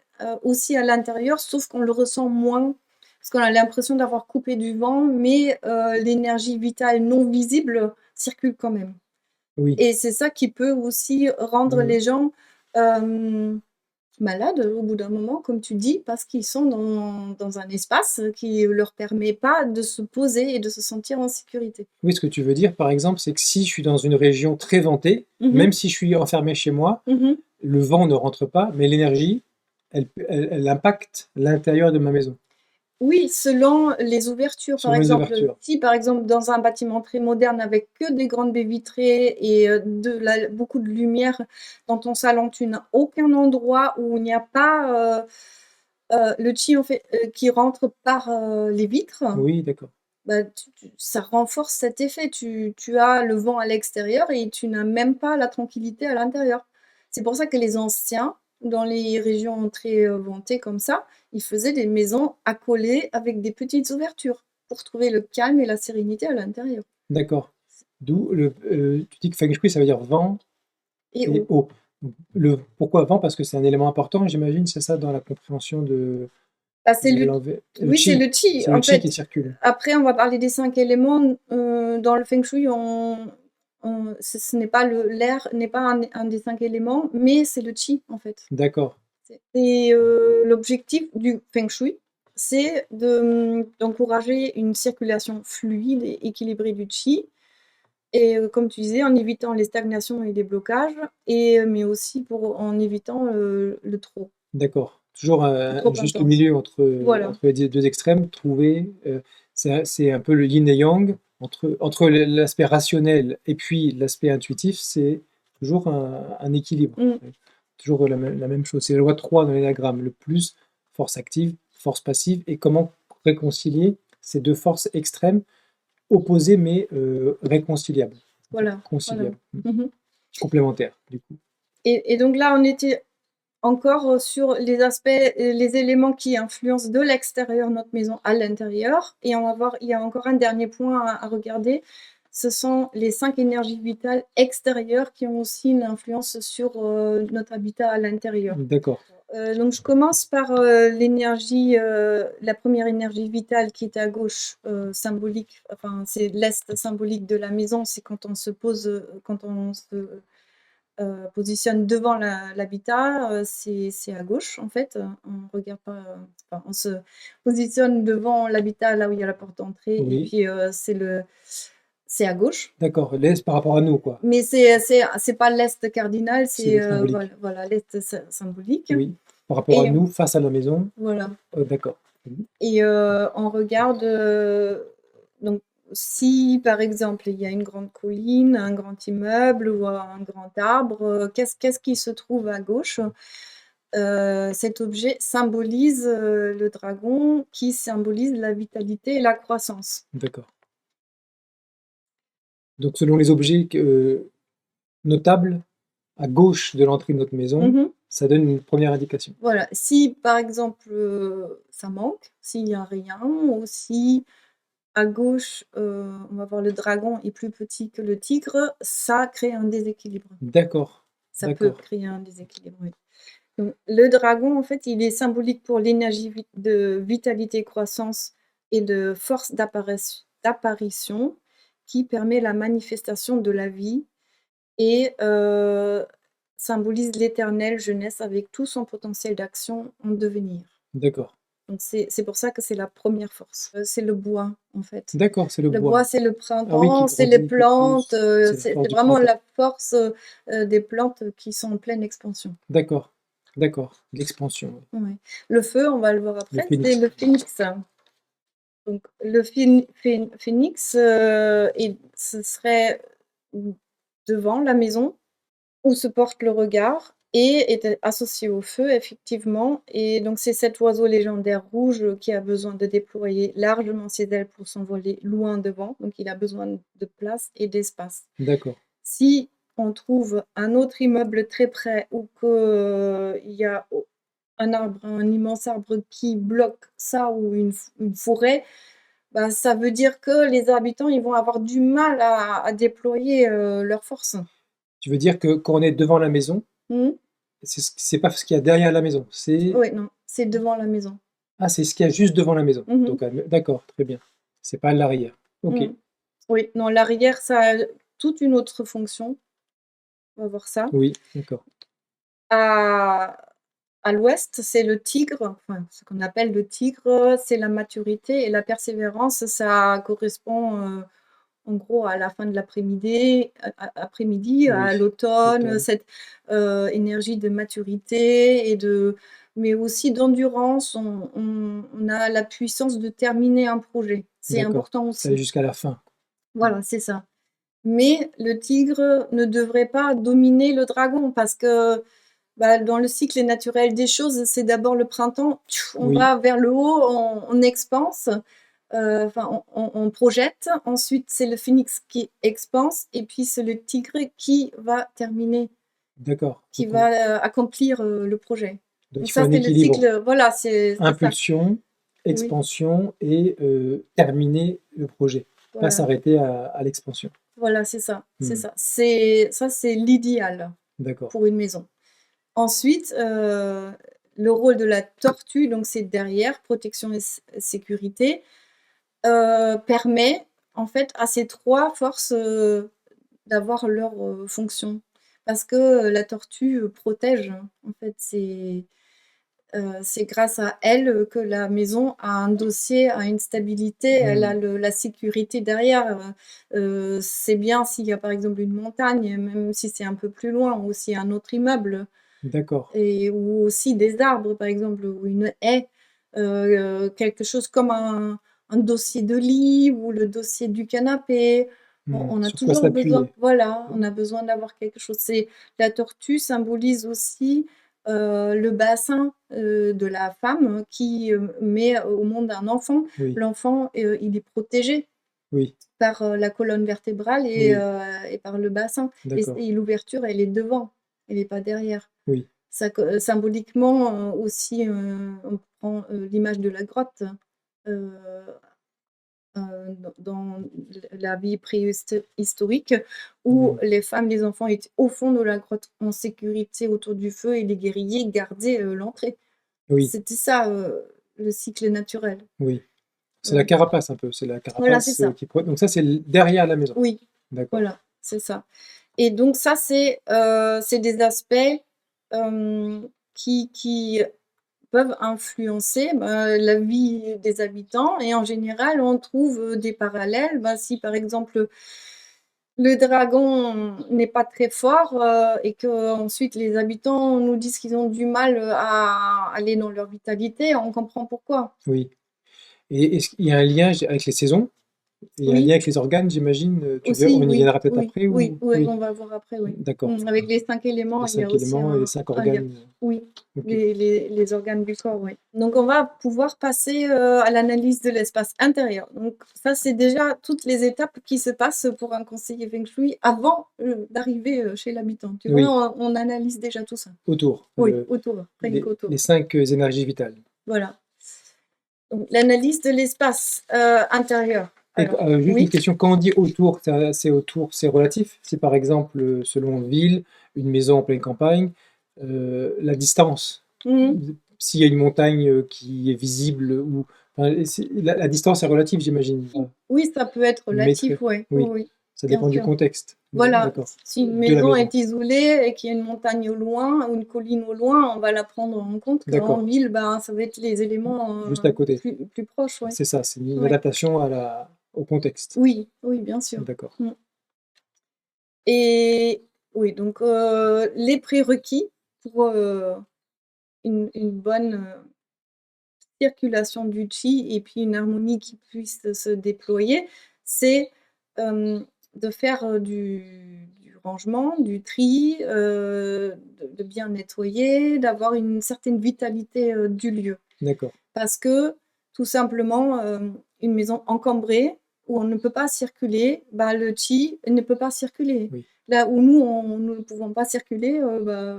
aussi à l'intérieur, sauf qu'on le ressent moins, parce qu'on a l'impression d'avoir coupé du vent, mais l'énergie vitale non visible circule quand même, Oui. et c'est ça qui peut aussi rendre Mmh. les gens, hem malades au bout d'un moment, comme tu dis, parce qu'ils sont dans un espace qui leur permet pas de se poser et de se sentir en sécurité. Oui, ce que tu veux dire, par exemple, c'est que si je suis dans une région très ventée, Mmh mh. même si je suis enfermé chez moi, Mmh. le vent ne rentre pas, mais l'énergie, elle impacte l'intérieur de ma maison, Oui, selon les ouvertures, par selon les exemple, ouvertures. si par exemple dans un bâtiment très moderne avec que des grandes baies vitrées et beaucoup de lumière dans ton salon, tu n'as aucun endroit où il n'y a pas, le chi en fait, qui rentre par, les vitres. Oui, d'accord. Bah, ça renforce cet effet. Tu as le vent à l'extérieur et tu n'as même pas la tranquillité à l'intérieur. C'est pour ça que les anciens, dans les régions très, ventées comme ça, ils faisaient des maisons accolées avec des petites ouvertures pour trouver le calme et la sérénité à l'intérieur, D'accord. D'où tu dis que feng shui, ça veut dire vent et et eau. eau. Pourquoi vent? Parce que c'est un élément important, j'imagine, c'est ça, dans la compréhension de Ah, c'est de le l'envers. Le oui, c'est chi. le qi, C'est le en chi qui fait. circule. Après, on va parler des 5 éléments. Dans le feng shui, ce n'est pas l'air n'est pas un des 5 éléments, mais c'est le qi, en fait. D'accord. Et l'objectif du feng shui, c'est d'encourager une circulation fluide et équilibrée du qi. Et comme tu disais, en évitant les stagnations et les blocages, mais aussi en évitant le trop, D'accord. Toujours un trop juste intense. milieu Voilà. entre les deux extrêmes, trouver, c'est un peu le yin et yang, entre l'aspect rationnel et puis l'aspect intuitif, c'est toujours un équilibre. Mm. Toujours la même chose. C'est la loi 3 dans l'énagramme, le plus, force active, force passive, et comment réconcilier ces deux forces extrêmes, opposées mais réconciliables, en fait, Voilà. conciliables, Mhm. complémentaires, du coup. Et donc là, on était encore sur les aspects, les éléments qui influencent de l'extérieur notre maison à l'intérieur. Et il y a encore un dernier point à regarder. Ce sont les 5 énergies vitales extérieures qui ont aussi une influence sur notre habitat à l'intérieur. D'accord. Donc je commence par la première énergie vitale qui est à gauche, symbolique, enfin c'est l'est symbolique de la maison, c'est quand on se positionne devant l'habitat, c'est à gauche en fait. On regarde pas, enfin, on se positionne devant l'habitat là où il y a la porte d'entrée et Oui. puis c'est à gauche. D'accord, l'est par rapport à nous, quoi. Mais c'est pas l'est cardinal, C'est c'est le symbolique. voilà l'est symbolique. Oui, par rapport à Et nous, face à la maison. voilà. D'accord. Mhm. Et on regarde, donc si par exemple il y a une grande colline, un grand immeuble ou un grand arbre, qu'est-ce qui se trouve à gauche? Cet objet symbolise, le dragon qui symbolise la vitalité et la croissance. D'accord. Donc, selon les objets notables, à gauche de l'entrée de notre maison, Mmh. ça donne une première indication. Voilà, si par exemple, ça manque, s'il y a rien ou si à gauche, on va voir le dragon est plus petit que le tigre, ça crée un déséquilibre. D'accord, Ça peut d'accord, créer un déséquilibre, oui. Donc le dragon, en fait, il est symbolique pour l'énergie de vitalité, croissance et de force d'apparition qui permet la manifestation de la vie et symbolise l'éternelle jeunesse avec tout son potentiel d'action en devenir. d'accord. Donc c'est pour ça que c'est la première force. C'est le bois, en fait. D'accord, c'est le Le bois. bois, c'est le Ah oui, qui printemps, c'est les grandit, qui plantes, pousse. C'est la c'est force du vraiment printemps. la force, des plantes qui sont en pleine expansion. D'accord, d'accord. L'expansion, oui. Ouais. Le feu, on va le voir Le après, c'est phénix. le phénix. Donc le phénix, ce serait devant la maison où se porte le regard et est associé au feu effectivement et donc c'est cet oiseau légendaire rouge qui a besoin de déployer largement ses ailes pour s'envoler loin devant, donc il a besoin de place et d'espace. D'accord, Si on trouve un autre immeuble très près ou qu'il y a un arbre, un immense arbre qui bloque ça ou une forêt, bah, ça veut dire que les habitants, ils vont avoir du mal à déployer, leurs forces. tu veux dire que quand on est devant la maison, Mmh. c'est pas ce qu'il y a derrière la maison, c'est Ouais, non, c'est devant la maison. c'est ce qu'il y a juste devant la maison. Mmh. Donc, d'accord, très bien. C'est pas à l'arrière. Ok, Mmh. Oui, non, l'arrière, ça a toute une autre fonction. On va voir ça. oui, d'accord, À à l'ouest, c'est le tigre, enfin, ce qu'on appelle le tigre, c'est la maturité et la persévérance. Ça correspond, en gros, à la fin de l'après-midi, oui. à l'automne, L'automne, cette, énergie de maturité mais aussi d'endurance. On a la puissance de terminer un projet. C'est d'accord. important Ça va aussi. jusqu'à la fin. Voilà, c'est ça. Mais le tigre ne devrait pas dominer le dragon parce que, bah, dans le cycle naturel des choses, c'est d'abord le printemps, on Oui, va vers le haut, on expanse, enfin on projette. Ensuite, c'est le phénix qui expanse et puis c'est le tigre qui va terminer, d'accord. qui va, accomplir, le projet. Donc Donc il faut ça, un c'est le équilibre. cycle, voilà, c'est ça. Impulsion, Oui, expansion et terminer le projet. Pas voilà. s'arrêter à l'expansion. Voilà, c'est ça, c'est Hmm, ça. C'est l'idéal d'accord. pour une maison. Ensuite, le rôle de la tortue, donc c'est derrière, protection et sécurité, permet en fait à ces 3 forces, d'avoir leur, fonction. Parce que la tortue, protège, hein. En fait, c'est grâce à elle, que la maison a un dossier, a une stabilité, elle a la sécurité derrière. C'est bien s'il y a par exemple une montagne, même si c'est un peu plus loin, ou s'il y a un autre immeuble, D'accord. ou aussi des arbres par exemple, ou une haie, quelque chose comme un dossier de lit ou le dossier du canapé. On a Sur quoi toujours besoin, s'appuyer. voilà, on a besoin d'avoir quelque chose. La tortue symbolise aussi, le bassin, de la femme qui, met au monde un enfant. Oui, L'enfant, il est protégé oui, par, la colonne vertébrale oui, et par le bassin, d'accord. et l'ouverture, elle est devant, elle est pas derrière. Oui, Symboliquement, aussi, on prend, l'image de la grotte, heu dans la vie préhistorique, où mmh, les femmes, les enfants étaient au fond de la grotte en sécurité autour du feu et les guerriers gardaient, l'entrée. oui, C'était ça, le cycle naturel. oui. C'est la Heu, carapace un peu, c'est la voilà, c'est carapace, ça. qui pro donc ça, c'est l derrière la maison? Oui, D'accord. voilà, c'est ça. Et donc ça, c'est des aspects, qui peuvent influencer, bah, la vie des habitants, et en général, on trouve, des parallèles. Bah, si par exemple, le dragon n'est pas très fort, et qu'ensuite les habitants nous disent qu'ils ont du mal, à aller dans leur vitalité, on comprend pourquoi. Oui, et est-ce qu'il y a un lien avec les saisons? Il y a un lien Oui, avec les organes, j'imagine, tu veux aussi, on y oui, viendra peut-être oui, après oui, ou oui, oui? on va voir après, oui. D'accord. Avec les 5 éléments, Les il y a 5 aussi éléments et les 5 un lien. organes, Oui, OK. les organes du corps, oui. Donc on va pouvoir passer, à l'analyse de l'espace intérieur. Donc ça, c'est déjà toutes les étapes qui se passent pour un conseiller feng shui avant, d'arriver, chez l'habitant. Tu vois? Oui, On analyse déjà tout ça. autour, Oui, autour, rien qu'autour. les 5 énergies vitales. Voilà. Donc l'analyse de l'espace, intérieur. Et Alors juste une oui? question, quand on dit autour, c'est autour, c'est relatif? Si par exemple, selon ville, une maison en pleine campagne, la distance, Mmh. s'il y a une montagne, qui est visible ou enfin, c'est la distance est relative, j'imagine? Oui, ça peut être Une mètre relatif, ouais. Oui, oui, oui, ça bien dépend du sûr. contexte. Voilà, D'accord, si une de la maison maison. est isolée et qu'il y a une montagne au loin ou une colline au loin, on va la prendre en compte. Qu'en D'accord, ville, ben, ça va être les éléments, juste à côté. plus proches, ouais. C'est ça, c'est une Ouais. adaptation au contexte. Oui, oui, bien sûr. D'accord. Mmh. Et oui, donc les prérequis pour, une bonne, circulation du chi et puis une harmonie qui puisse se déployer, c'est, de faire, du rangement, du tri, de bien nettoyer, d'avoir une certaine vitalité, du lieu. D'accord, Parce que, tout simplement, une maison encombrée, où on ne peut pas circuler, bah, le chi ne peut pas circuler. oui, Là où nous ne pouvons pas circuler, bah,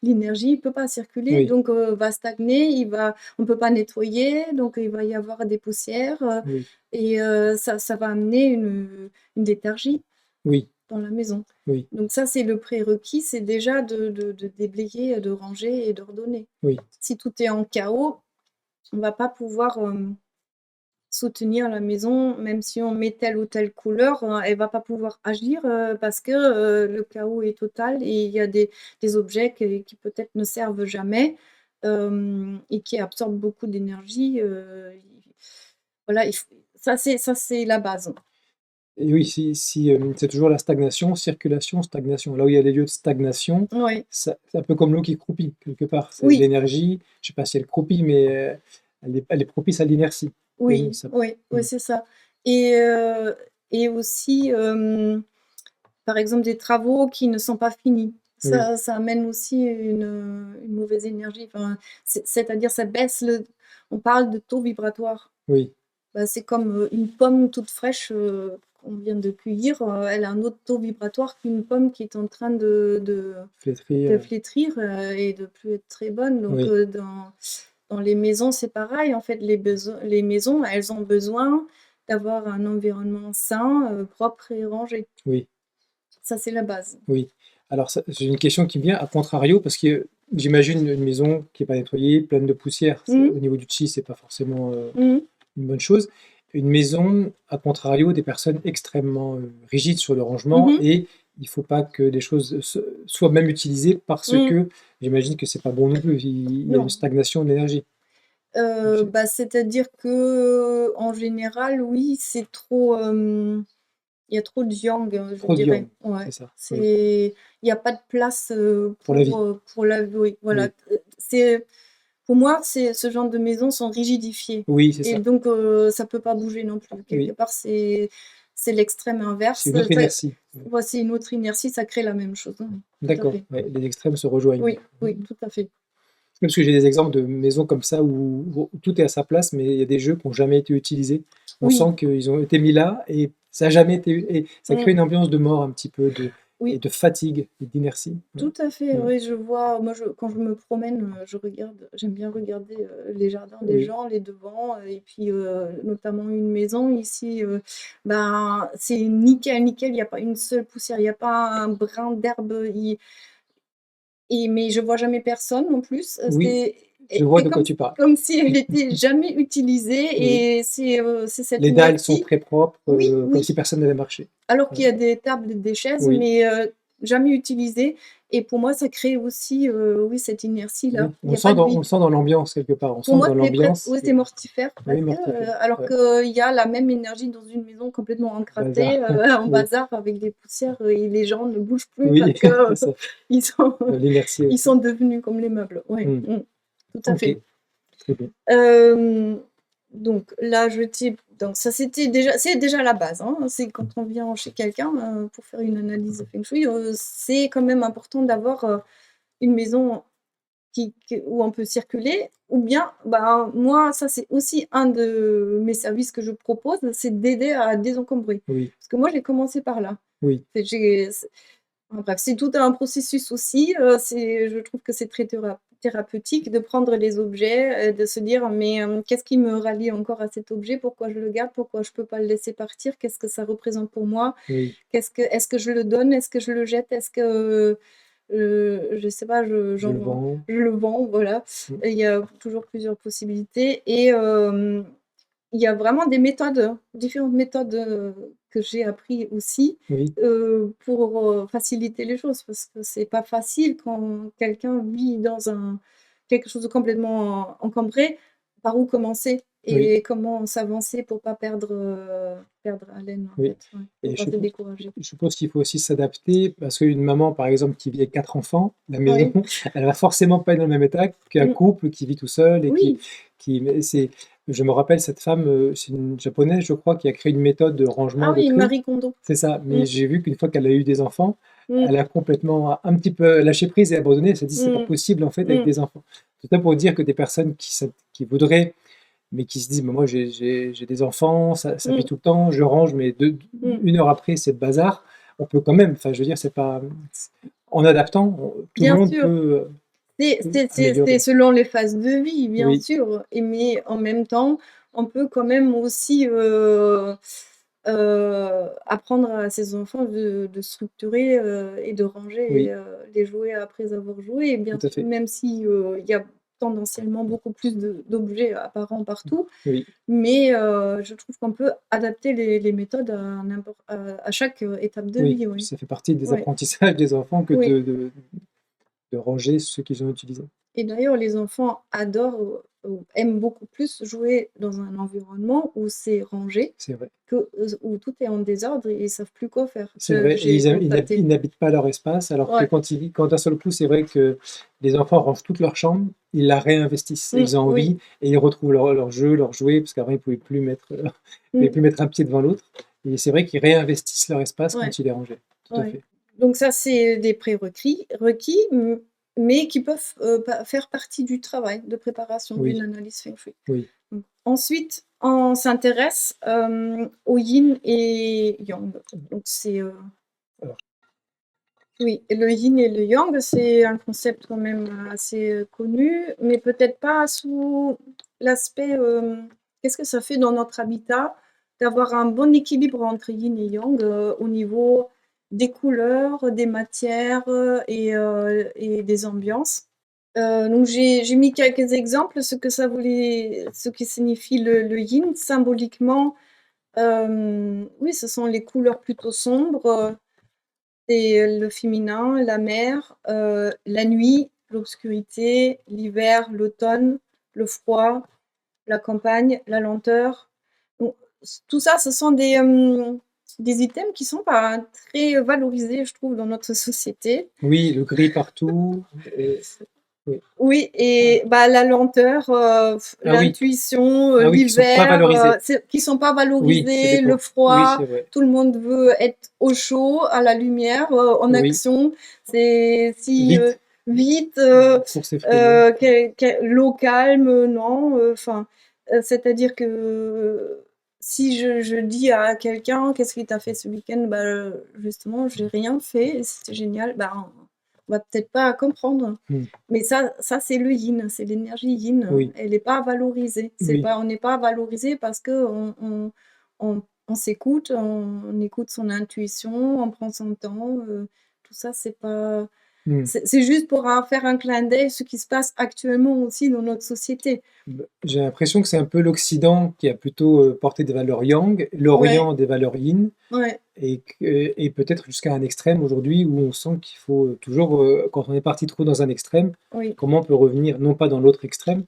l'énergie ne peut pas circuler, oui, donc va stagner, on ne peut pas nettoyer, donc il va y avoir des poussières, oui, et ça va amener une léthargie oui, dans la maison. oui, Donc ça, c'est le prérequis, c'est déjà de déblayer, de ranger et d'ordonner. oui, Si tout est en chaos, on va pas pouvoir, soutenir la maison, même si on met telle ou telle couleur, elle va pas pouvoir agir, parce que, le chaos est total et il y a des objets qui peut-être ne servent jamais, et qui absorbent beaucoup d'énergie, voilà, il f ça c'est la base. et oui, c'est toujours la stagnation, circulation, stagnation. Là où il y a des lieux de stagnation, Oui, c'est un peu comme l'eau qui croupit quelque part. C'est oui, l'énergie, je sais pas si elle croupit, mais elle est propice à l'inertie. Oui, oui, ça oui, oui, mmh, c'est ça. Et aussi, par exemple, des travaux qui ne sont pas finis. oui, Ça amène aussi une mauvaise énergie, enfin, c'est-à-dire ça baisse le on parle de taux vibratoire. oui, Bah, c'est comme, une pomme toute fraîche, qu'on vient de cueillir, elle a un autre taux vibratoire qu'une pomme qui est en train flétrie, de flétrir, et de plus être très bonne. Donc, oui, dans les maisons, c'est pareil, en fait, les maisons, elles ont besoin d'avoir un environnement sain, propre et rangé. oui, Ça, c'est la base. oui. Alors ça, j'ai une question qui me vient à contrario parce que j'imagine une maison qui est pas nettoyée, pleine de poussière. Mmh. Au niveau du chi, c'est pas forcément Mmh. une bonne chose. Une maison, à contrario, des personnes extrêmement rigides sur le rangement Mmh. et il faut pas que des choses soient même utilisées parce Mmh. que j'imagine que c'est pas bon non plus. Il y a une Non. stagnation d'énergie. Bah, c'est-à-dire que en général, oui, c'est trop, il y a trop de yang, je Trop de dirais. yang, Ouais, c'est ça. Oui, c'est il y a pas de place, pour la vie. pour la oui, voilà. Oui, C'est pour moi, c'est ce genre de maisons sont rigidifiées oui, c'est et ça. donc ça peut pas bouger non plus. Quelque Oui, part, c'est l'extrême c'est inverse. une autre Ça inertie. Oui. ouais, c'est une autre inertie, ça crée la même chose. Tout à D'accord, fait. ouais, les extrêmes se rejoignent. Oui, oui, tout à fait. Parce que j'ai des exemples de maisons comme ça où tout est à sa place, mais il y a des jeux qui n'ont jamais été utilisés. On Oui, sent qu'ils ont été mis là et ça a jamais été. Et ça crée mmh, une ambiance de mort un petit peu et oui. de fatigue et d'inertie. Ouais. Tout à fait, Mm. oui, je vois moi, quand je me promène, je regarde j'aime bien regarder, les jardins des Oui, gens, les devants, et puis, notamment une maison ici, ben, c'est nickel, nickel, il y a pas une seule poussière, il y a pas un brin d'herbe, mais je vois jamais personne en plus, oui, c'est je vois c'est de quoi tu parles. comme si elle était jamais utilisée Oui. et c'est cette Les dalles sont inertie. très propres, Oui, comme si oui. personne n'avait marché. Alors Ouais. qu'il y a des tables, des chaises, Oui, mais jamais utilisées et pour moi, ça crée aussi, oui, cette inertie-là. oui. Il y a pas de On vie. le sent dans l'ambiance quelque part. On Pour sent que moi, dans c'est presque l'ambiance, oui, c'est mortifère oui, presque, mortifère. alors Ouais. qu'il y a la même énergie dans une maison complètement encrassée, Bazar. en Oui, bazar avec des poussières, et les gens ne bougent plus parce oui, que c'est ça. ils sont L'inertie ils aussi. sont devenus comme les meubles. Oui, Mm. tout à Ok, fait. très bien. Hem, donc là, je type donc ça, c'est déjà la base, hein. C'est quand on vient chez quelqu'un, pour faire une analyse feng shui, c'est quand même important d'avoir, une maison où on peut circuler ou bien, bah, moi, ça, c'est aussi un de mes services que je propose, c'est d'aider à désencombrer. Oui, Parce que moi, j'ai commencé par là. oui, C'est j'ai Enfin bref, c'est tout un processus aussi, je trouve que c'est très thérapeutique de prendre les objets, de se dire: «Mais, qu'est-ce qui me rallie encore à cet objet? Pourquoi je le garde? Pourquoi je peux pas le laisser partir? Qu'est-ce que ça représente pour moi? oui. Est-ce que je le donne? Est-ce que je le jette? Est-ce que, je sais pas, Je le vends. je le vends?» Voilà. Mm. Et il y a toujours plusieurs possibilités et il y a vraiment des méthodes, différentes méthodes, que j'ai appris aussi, Oui, pour, faciliter les choses parce que c'est pas facile quand quelqu'un vit dans quelque chose de complètement encombré, par où commencer oui, et comment s'avancer pour pas perdre haleine en oui. fait, ouais, pour Et pas se décourager. je suppose qu'il faut aussi s'adapter parce qu'une maman, par exemple, qui vit avec 4 enfants, la maison, Oui, elle va forcément pas être dans le même état qu'un mmh, couple qui vit tout seul et oui, mais je me rappelle cette femme, c'est une japonaise, je crois, qui a créé une méthode de ah rangement de oui, tri. Marie Kondo. C'est ça, mais Mmh, j'ai vu qu'une fois qu'elle a eu des enfants, mmh, elle a complètement un petit peu lâché prise et abandonné. Elle s'est dit: «C'est pas mmh, possible, en fait, avec mmh, des enfants». Tout ça pour dire que des personnes qui voudraient, mais qui se disent: «Mais moi, j'ai des enfants, ça plie mmh, tout le temps, je range, mais mmh. 1 heure après, c'est le bazar». On peut quand même, enfin, je veux dire, c'est pas en adaptant, tout le Bien monde sûr. peut C'est améliorer. selon les phases de vie, bien Oui, sûr, mais en même temps, on peut quand même aussi, apprendre à ses enfants de structurer, et de ranger, oui, les jouets après avoir joué et bien tout à sûr, fait. même si, il y a tendanciellement beaucoup plus d'objets apparents partout, Oui, mais je trouve qu'on peut adapter les méthodes à chaque, étape de oui, vie, puis oui. ça fait partie des Ouais, apprentissages des enfants que oui. de ranger ce qu'ils ont utilisé. Et d'ailleurs, les enfants adorent ou aiment beaucoup plus jouer dans un environnement où c'est rangé C'est vrai. que, où tout est en désordre et ils savent plus quoi faire. C'est vrai, et J'ai ils constaté. n'habitent pas leur espace, alors que Ouais. quand d'un seul coup, c'est vrai que les enfants rangent toute leur chambre, ils la réinvestissent, ils ont Oui. envie et ils retrouvent leurs jeux, leurs jouets, parce qu'avant ils pouvaient plus mettre, ils pouvaient Mmh. plus mettre un pied devant l'autre. Et c'est vrai qu'ils réinvestissent leur espace Ouais, quand il est rangé. Tout à ouais. fait. Donc ça, c'est des requis, mais qui peuvent, pa faire partie du travail de préparation d'une Oui, analyse feng shui. oui. Ensuite, on s'intéresse, au yin et yang. Donc c'est, Alors, oui, et le yin et le yang, c'est un concept quand même assez, connu, mais peut-être pas sous l'aspect, qu'est-ce que ça fait dans notre habitat d'avoir un bon équilibre entre yin et yang, au niveau des couleurs, des matières, et des ambiances. Donc j'ai mis quelques exemples, ce qui signifie le yin symboliquement. Oui, ce sont les couleurs plutôt sombres, c'est le féminin, la mer, la nuit, l'obscurité, l'hiver, l'automne, le froid, la campagne, la lenteur. Donc tout ça, ce sont des items qui sont pas très valorisés, je trouve, dans notre société. Oui, le gris partout, oui. Oui et bah, la lenteur, Ah oui, l'intuition, ah oui, qui sont pas l'hiver, valorisés. c'est qui sont pas Oui, je suis valorisés, le d'accord. Oui, froid, c'est vrai. tout le monde veut être au chaud, à la lumière, en Oui, action. C'est si, vite, vite, course effrénée. l'eau calme, non, enfin, c'est-à-dire que si je dis à quelqu'un: «Qu'est-ce qui t'a fait ce week-end?» Bah, justement, j'ai rien fait et c'était génial. Bah, on va peut-être pas comprendre. Mmh. Mais ça c'est le yin, c'est l'énergie yin. Oui, Elle est pas valorisée. C'est oui, pas On n'est pas valorisé parce qu'on s'écoute, on écoute son intuition, on prend son temps, tout ça c'est pas mmh. c'est juste pour, faire un clin d'œil, ce qui se passe actuellement aussi dans notre société. J'ai l'impression que c'est un peu l'Occident qui a plutôt, porté des valeurs yang, Ouais, l'Orient des valeurs yin ouais, et peut-être jusqu'à un extrême aujourd'hui où on sent qu'il faut, toujours, quand on est parti trop dans un extrême, oui. comment on peut revenir non pas dans l'autre extrême,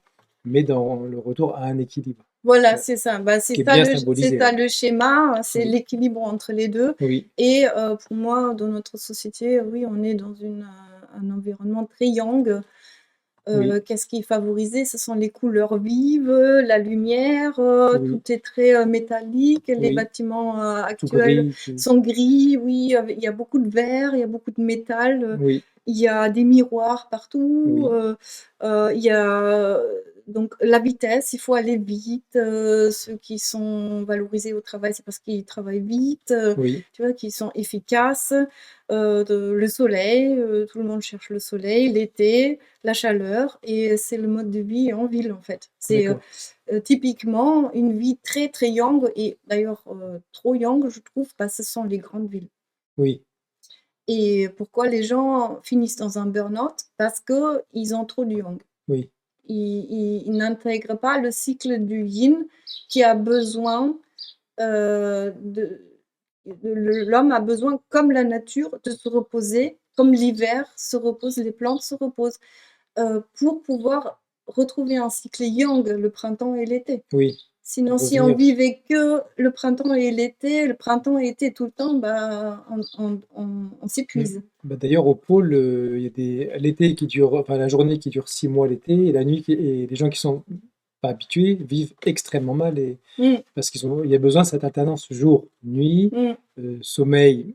mais dans le retour à un équilibre. Voilà, Ouais, c'est ça. Bah, ce qui est bien symbolisé, ouais. c'est ça le schéma, c'est Oui, l'équilibre entre les 2. oui, Et pour moi, dans notre société, oui, on est dans un environnement très yang. oui, Qu'est-ce qui est favorisé? Ce sont les couleurs vives, la lumière, tout oui, est très, métallique. Les oui, bâtiments, tout actuels gris, tout sont gris, oui, il y a beaucoup de verre, il y a beaucoup de métal, oui, il y a des miroirs partout, oui, il y a donc la vitesse, il faut aller vite, ceux qui sont valorisés au travail, c'est parce qu'ils travaillent vite, oui, tu vois? Qu'ils sont efficaces, le soleil, tout le monde cherche le soleil, l'été, la chaleur et c'est le mode de vie en ville, en fait. C'est, d'accord. typiquement une vie très, très yang et d'ailleurs, trop yang, je trouve, bah, ce sont les grandes villes. Oui, Et pourquoi les gens finissent dans un burn-out? Parce qu'ils ont trop de yang. oui, Ils n'intègrent pas le cycle du yin qui a besoin, de l'homme a besoin, comme la nature, de se reposer, comme l'hiver se repose, les plantes se reposent, pour pouvoir retrouver un cycle yang, le printemps et l'été. oui, Sinon, pour si on revenir. vivait que le printemps et l'été, le printemps et l'été tout le temps, bah, on Mmh. s'épuise. Bah, d'ailleurs au pôle, il y a l'été qui dure enfin la journée qui dure 6 mois l'été et la nuit qui et les gens qui sont pas habitués vivent extrêmement mal et Mmh, parce il y a besoin de cette alternance jour, nuit, mmh, sommeil,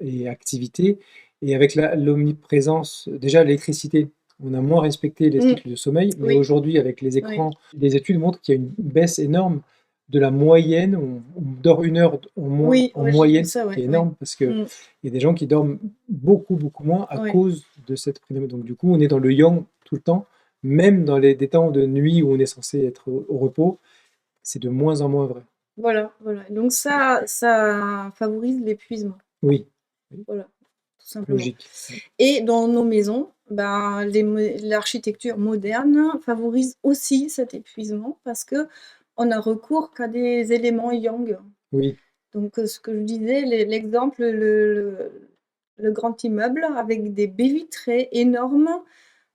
et activité et avec l'omniprésence déjà l'électricité, on a moins respecté les mmh, cycles de sommeil, mais oui, aujourd'hui avec les oui, écrans, les études montrent qu'il y a une baisse énorme de la moyenne, on dort 1 heure en moins oui, en ouais, j'ai vu moyenne, ce ça, qui ouais, est ouais. énorme parce qu'il Mmh, y a des gens qui dorment beaucoup, beaucoup moins à ouais, cause de cette prédomine donc du coup, on est dans le yang tout le temps, même dans des temps de nuit où on est censé être au repos, c'est de moins en moins vrai. voilà, voilà. Donc ça favorise l'épuisement, Oui, oui, voilà, tout simplement. logique. Oui, Et dans nos maisons, ben, l'architecture moderne favorise aussi cet épuisement parce qu'on a recours qu'à des éléments yang. oui, Donc, ce que je disais, l'exemple, le grand immeuble avec des baies vitrées énormes,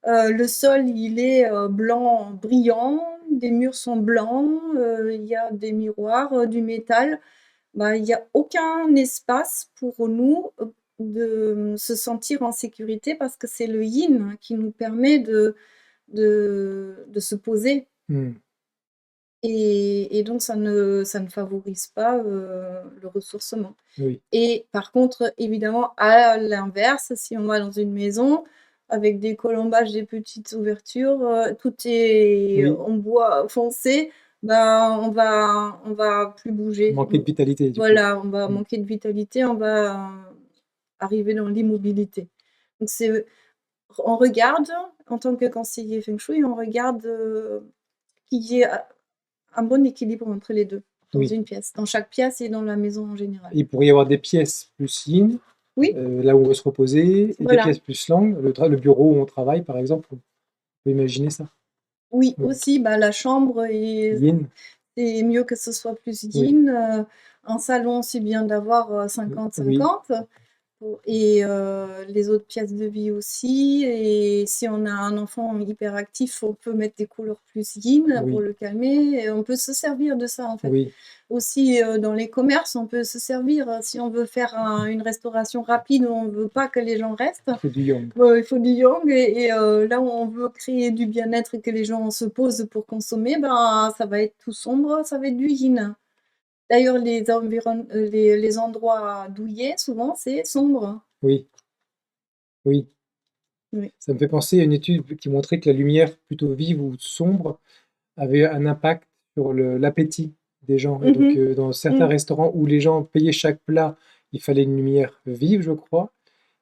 le sol, il est, blanc brillant, des murs sont blancs, il y a des miroirs, du métal. Bah, il y a aucun espace pour nous, de se sentir en sécurité parce que c'est le yin qui nous permet de se poser mmh, et donc ça ne favorise pas, le ressourcement. oui, Et par contre, évidemment, à l'inverse, si on va dans une maison avec des colombages, des petites ouvertures, tout est oui, en bois foncé, ben, on va plus bouger. manquer de vitalité du coup. Voilà, on va Mmh, manquer de vitalité, on va arriver dans l'immobilité. Donc on regarde, en tant que conseiller feng shui, on regarde, qu'il y ait un bon équilibre entre les 2 dans oui. une pièce, dans chaque pièce et dans la maison en général. Il pourrait y avoir des pièces plus yin, Oui, là où on veut se reposer et des voilà. pièces plus yang, le bureau où on travaille par exemple, on peut imaginer ça. Oui, Oui. aussi, bah, la chambre est Yin, c'est mieux que ce soit plus oui, yin, un salon, c'est bien d'avoir, oui, 50-50 et les autres pièces de vie aussi et si on a un enfant hyperactif, on peut mettre des couleurs plus yin pour oui, le calmer et on peut se servir de ça, en fait. oui, Aussi, dans les commerces, on peut se servir, si on veut faire une restauration rapide où on ne veut pas que les gens restent, il faut du yang. il faut du yang et là où on veut créer du bien-être et que les gens se posent pour consommer, ben, ça va être tout sombre, ça va être du yin. D'ailleurs, les endroits douillets, souvent, c'est sombre. Oui, oui. Oui. Ça me fait penser à une étude qui montrait que la lumière plutôt vive ou sombre avait un impact sur l'appétit des gens. Et donc, Mmh. dans certains Mmh. restaurants où les gens payaient chaque plat, il fallait une lumière vive, je crois,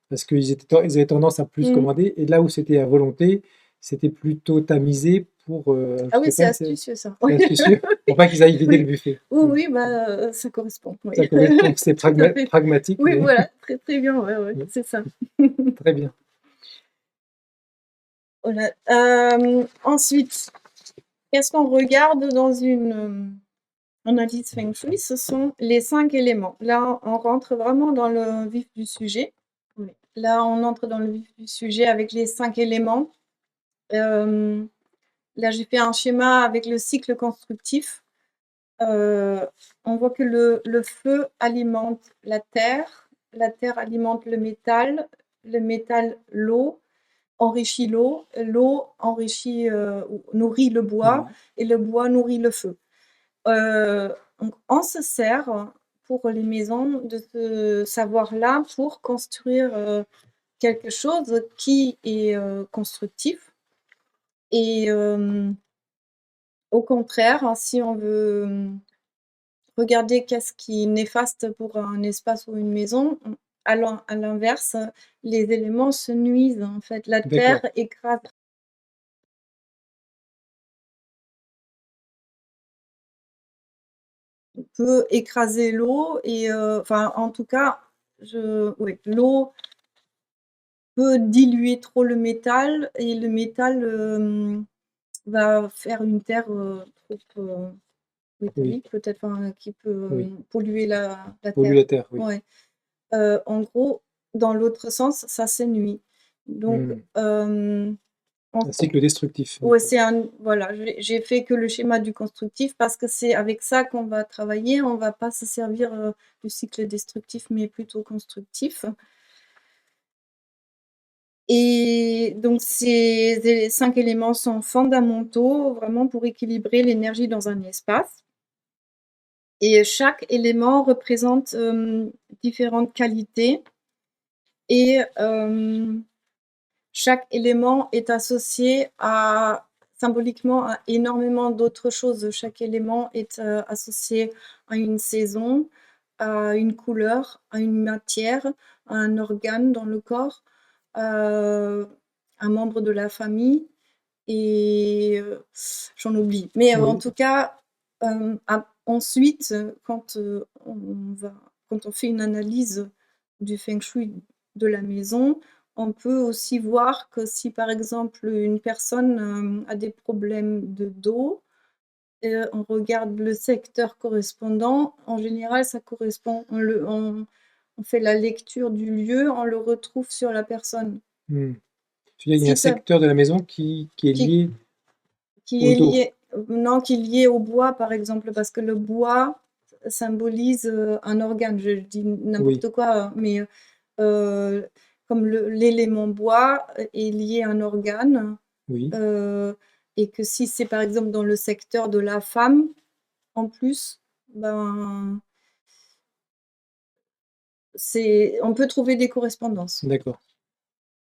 parce ils avaient tendance à plus Mmh. commander. Et là où c'était à volonté, c'était plutôt tamisé pour, Ah je oui, sais c'est pas, astucieux ça. c'est Oui. astucieux, pour pas qu'ils aillent vider le Oui. buffet. Oui, Mm. oui, bah, ça correspond, oui. Ça correspond, c'est Tout à fait. pragmatique, Oui, mais voilà, très, très bien, ouais, ouais, oui, c'est ça. très bien. Voilà, ensuite, qu'est-ce qu'on regarde dans une, analyse feng shui? Ce sont les 5 éléments. Là, on rentre vraiment dans le vif du sujet. Oui. Là, on entre dans le vif du sujet avec les 5 éléments. Hem, Là, j'ai fait un schéma avec le cycle constructif. Heu, on voit que le feu alimente la terre alimente le métal l'eau, enrichit l'eau enrichit, ou nourrit le bois Oui, et le bois nourrit le feu. Donc on se sert pour les maisons de ce savoir-là pour construire, quelque chose qui est, constructif et au contraire, hein, si on veut, regarder qu'est-ce qui est néfaste pour un espace ou une maison, à l'inverse, les éléments se nuisent, en fait. La terre d'accord. écrase peut écraser l'eau et enfin, en tout cas, oui, l'eau peut diluer trop le métal et le métal, va faire une terre, trop, Oui, métallique peut-être, enfin, qui peut, oui. polluer la Pollue terre. la terre, oui. Ouais. En gros, dans l'autre sens, ça s'ennuie. Donc, Hmm. en Un cycle destructif, ouais, d'accord. c'est un voilà, j'ai fait que le schéma du constructif parce que c'est avec ça qu'on va travailler. On va pas se servir, du cycle destructif, mais plutôt constructif et donc ces 5 éléments sont fondamentaux vraiment pour équilibrer l'énergie dans un espace et chaque élément représente, différentes qualités et chaque élément est associé à symboliquement à énormément d'autres choses. Chaque élément est, associé à une saison, à une couleur, à une matière, à un organe dans le corps, un membre de la famille et j'en oublie. Mais en Oui, tout cas, ensuite, quand on fait une analyse du feng shui de la maison, on peut aussi voir que si, par exemple, une personne, a des problèmes de dos, on regarde le secteur correspondant, en général, ça correspond on fait la lecture du lieu, on le retrouve sur la personne. hmm. Tu dis, il y a un Si ça secteur de la maison qui est qui lié Qui au est dos. lié non, qui est lié au bois, par exemple, parce que le bois symbolise, un organe. Je dis Oui, n'importe quoi, mais, heu, comme l'élément bois, est lié à un organe, oui, heu et que si c'est, par exemple, dans le secteur de la femme, en plus, ben, c'est on peut trouver des correspondances. d'accord.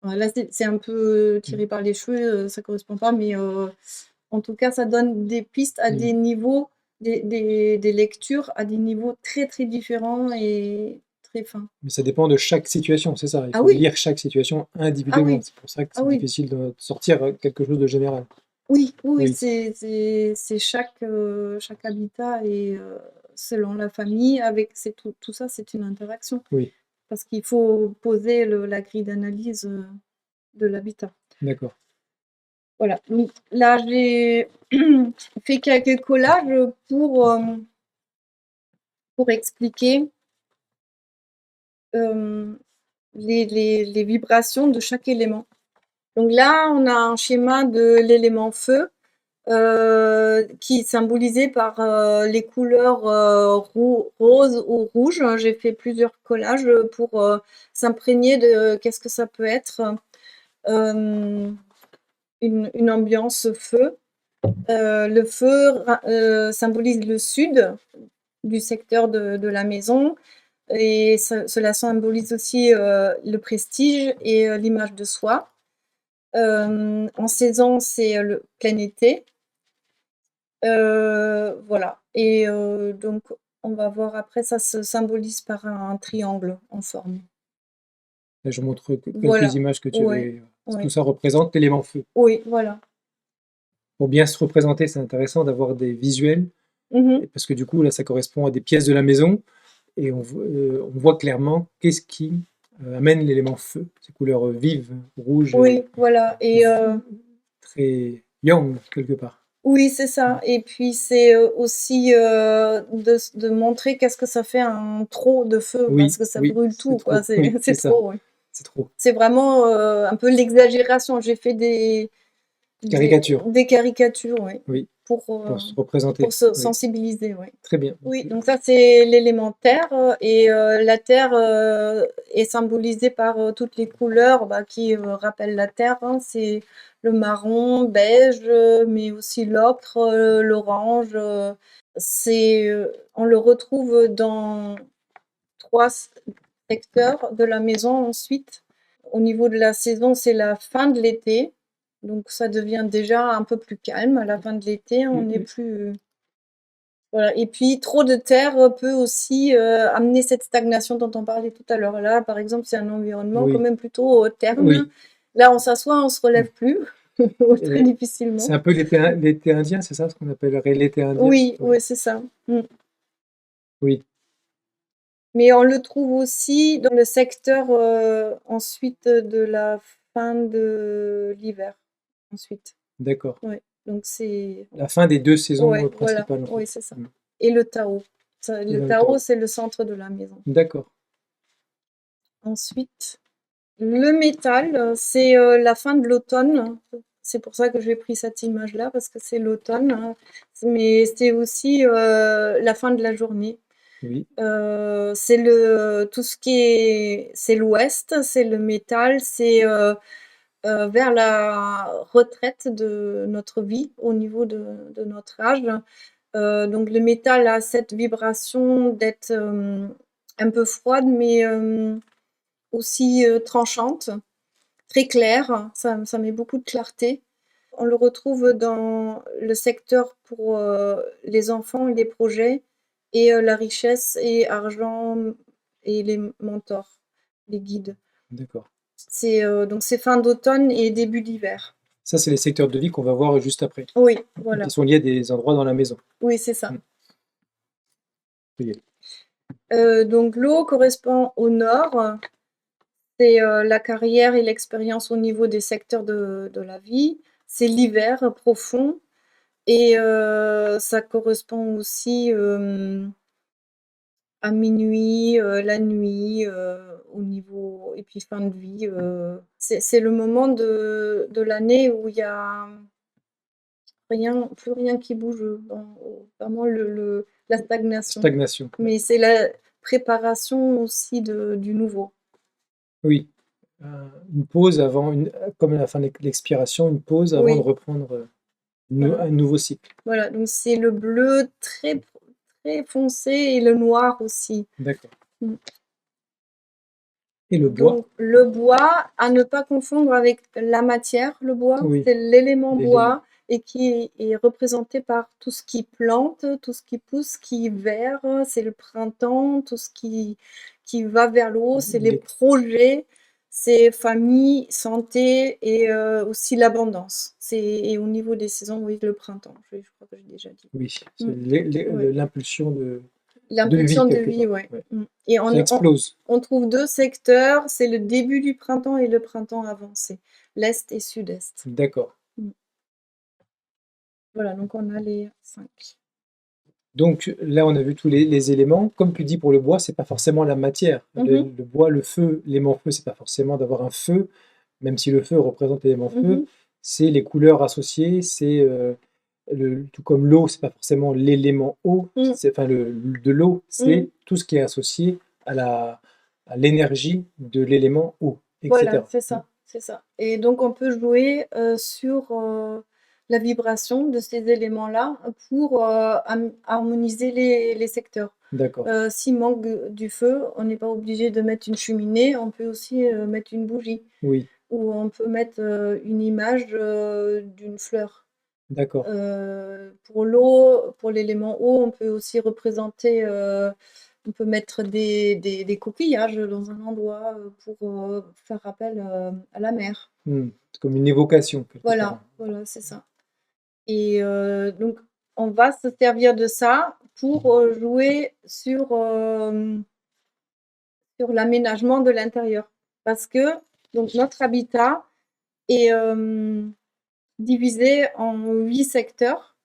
Là, c'est un peu Hmm, tiré par les cheveux, ça correspond pas, mais en tout cas, ça donne des pistes à hmm. des niveaux, des lectures à des niveaux très, très différents et très fins. Mais ça dépend de chaque situation, c'est ça. Il Ah faut oui! lire chaque situation Ah individuellement. oui! C'est pour ça que Ah c'est oui! difficile de sortir quelque chose de général. Oui, oui, oui, Oui, c'est chaque habitat et selon la famille avec c'est tout ça, c'est une interaction. oui, Parce qu'il faut poser la grille d'analyse, de l'habitat. d'accord. Voilà, donc là, j'ai fait quelques collages pour expliquer les vibrations de chaque élément. Donc là, on a un schéma de l'élément feu qui est symbolisé par les couleurs rose ou rouge. J'ai fait plusieurs collages pour s'imprégner de qu'est-ce que ça peut être une ambiance feu. Le feu symbolise le sud du secteur de la maison et cela symbolise aussi le prestige et l'image de soi. En saison, c'est le plein été. Voilà et donc on va voir après, ça se symbolise par un triangle en forme. Là, je montre quelques Voilà, images que tu ouais, avais. Tout ouais, ça représente l'élément feu. oui, voilà. Pour bien se représenter, c'est intéressant d'avoir des visuels, Mmh. parce que du coup, là, ça correspond à des pièces de la maison, et on voit clairement qu'est-ce qui amène l'élément feu, ces couleurs vives, rouges, Oui, voilà et très yang, quelque part. oui, c'est ça et puis c'est, aussi, de montrer qu'est-ce que ça fait un trop de feu parce Oui, que ça oui, brûle c'est tout quoi, trop. Oui, c'est c'est ça, trop, oui. c'est trop. C'est vraiment, un peu l'exagération. J'ai fait Caricature, des caricatures, oui, oui, pour, pour se représenter. se Oui, sensibiliser, oui. très bien. Oui, donc ça, c'est l'élément terre et la terre est symbolisée par toutes les couleurs bah, qui rappellent la terre, hein. C'est le marron, beige, mais aussi l'ocre, l'orange. On le retrouve dans trois secteurs de la maison ensuite. Au niveau de la saison, c'est la fin de l'été. Donc ça devient déjà un peu plus calme à la fin de l'été. On n'est Mm, plus voilà et puis trop de terre, peut aussi, amener cette stagnation dont on parlait tout à l'heure. Là, par exemple, c'est un environnement quand oui, même plutôt, terne. oui. Là, on s'assoit, on se Mm. relève plus, très Et c'est difficilement. un peu l'été indien, c'est ça ce qu'on appellerait l'été indien? Oui, Oui, oui, c'est ça. Mmh. oui, Mais on le trouve aussi dans le secteur, ensuite, de la fin de l'hiver, ensuite. d'accord. Ouais, donc c'est La fin des 2 saisons, ouais, voilà, principales, en fait. oui, c'est ça Mmh. et le Tao. Et Le dans le Tao, Tao. c'est le centre de la maison. D'accord. Ensuite, le métal, c'est, la fin de l'automne. C'est pour ça que j'ai pris cette image-là parce que c'est l'automne, hein, mais c'est aussi, la fin de la journée. Oui, C'est le tout ce qui est c'est l'ouest, c'est le métal, c'est, vers la retraite de notre vie au niveau de notre âge. Donc le métal a cette vibration d'être, un peu froide mais, aussi, tranchante, très claire, ça met beaucoup de clarté. On le retrouve dans le secteur pour, les enfants et les projets et la richesse et argent et les mentors, les guides. d'accord. C'est, donc c'est fin d'automne et début d'hiver. Ça, c'est les secteurs de vie qu'on va voir juste après, Oui, qui voilà. sont liés à des endroits dans la maison. Oui, c'est ça. Mmh. Oui, Donc l'eau correspond au nord, c'est, la carrière et l'expérience au niveau des secteurs de la vie. C'est l'hiver profond et ça correspond aussi, à minuit, la nuit, au niveau et puis fin de vie, c'est le moment de l'année où il y a plus rien qui bouge, vraiment la stagnation. stagnation, Mais c'est la préparation aussi du nouveau. oui. Une pause avant comme à la fin de l'expiration, une pause avant de Oui, reprendre, voilà. un nouveau cycle. Voilà, donc c'est le bleu très foncé et le noir aussi. D'accord. Mmh. Et le bois? Donc le bois, à ne pas confondre avec la matière, le bois, Oui, c'est l'élément l'élément. bois et qui est représenté par tout ce qui plante, tout ce qui pousse, qui est vert, c'est le printemps, tout ce qui va vers l'eau, c'est les Les projets, c'est famille, santé et aussi l'abondance. Et au niveau des saisons, oui, le printemps, je crois que j'ai déjà dit. oui, Mmh, c'est ouais. l'impulsion de vie L'impulsion de quelque vie, part. ouais. Ouais. Mmh et Ça explose. on trouve 2 secteurs, c'est le début du printemps et le printemps avancé, l'est et sud-est. D'accord. Mmh. Voilà, donc on a les 5. Donc là, on a vu tous les éléments. Comme tu dis pour le bois, c'est pas forcément la matière. Mhm, Le bois, le feu, l'élément feu, c'est pas forcément d'avoir un feu, même si le feu représente l'élément feu. mhm, C'est les couleurs associées, c'est tout comme l'eau, c'est pas forcément l'élément eau, mm, c'est enfin de l'eau, mm. c'est tout ce qui est associé à l'énergie de l'élément eau, Voilà, etc. c'est ça, c'est ça. Et donc on peut jouer sur la vibration de ces éléments-là pour harmoniser les secteurs. D'accord. S'il manque du feu, on n'est pas obligé de mettre une cheminée, on peut aussi mettre une bougie Oui, ou on peut mettre une image d'une fleur. d'accord. Pour l'eau, pour l'élément eau, on peut aussi représenter, on peut mettre des coquillages dans un endroit pour faire appel à la mer. C'est comme une évocation quelque part. Voilà, voilà, c'est ça. Et donc, on va se servir de ça pour jouer sur l'aménagement de l'intérieur. Parce que donc, notre habitat est divisé en 8 secteurs.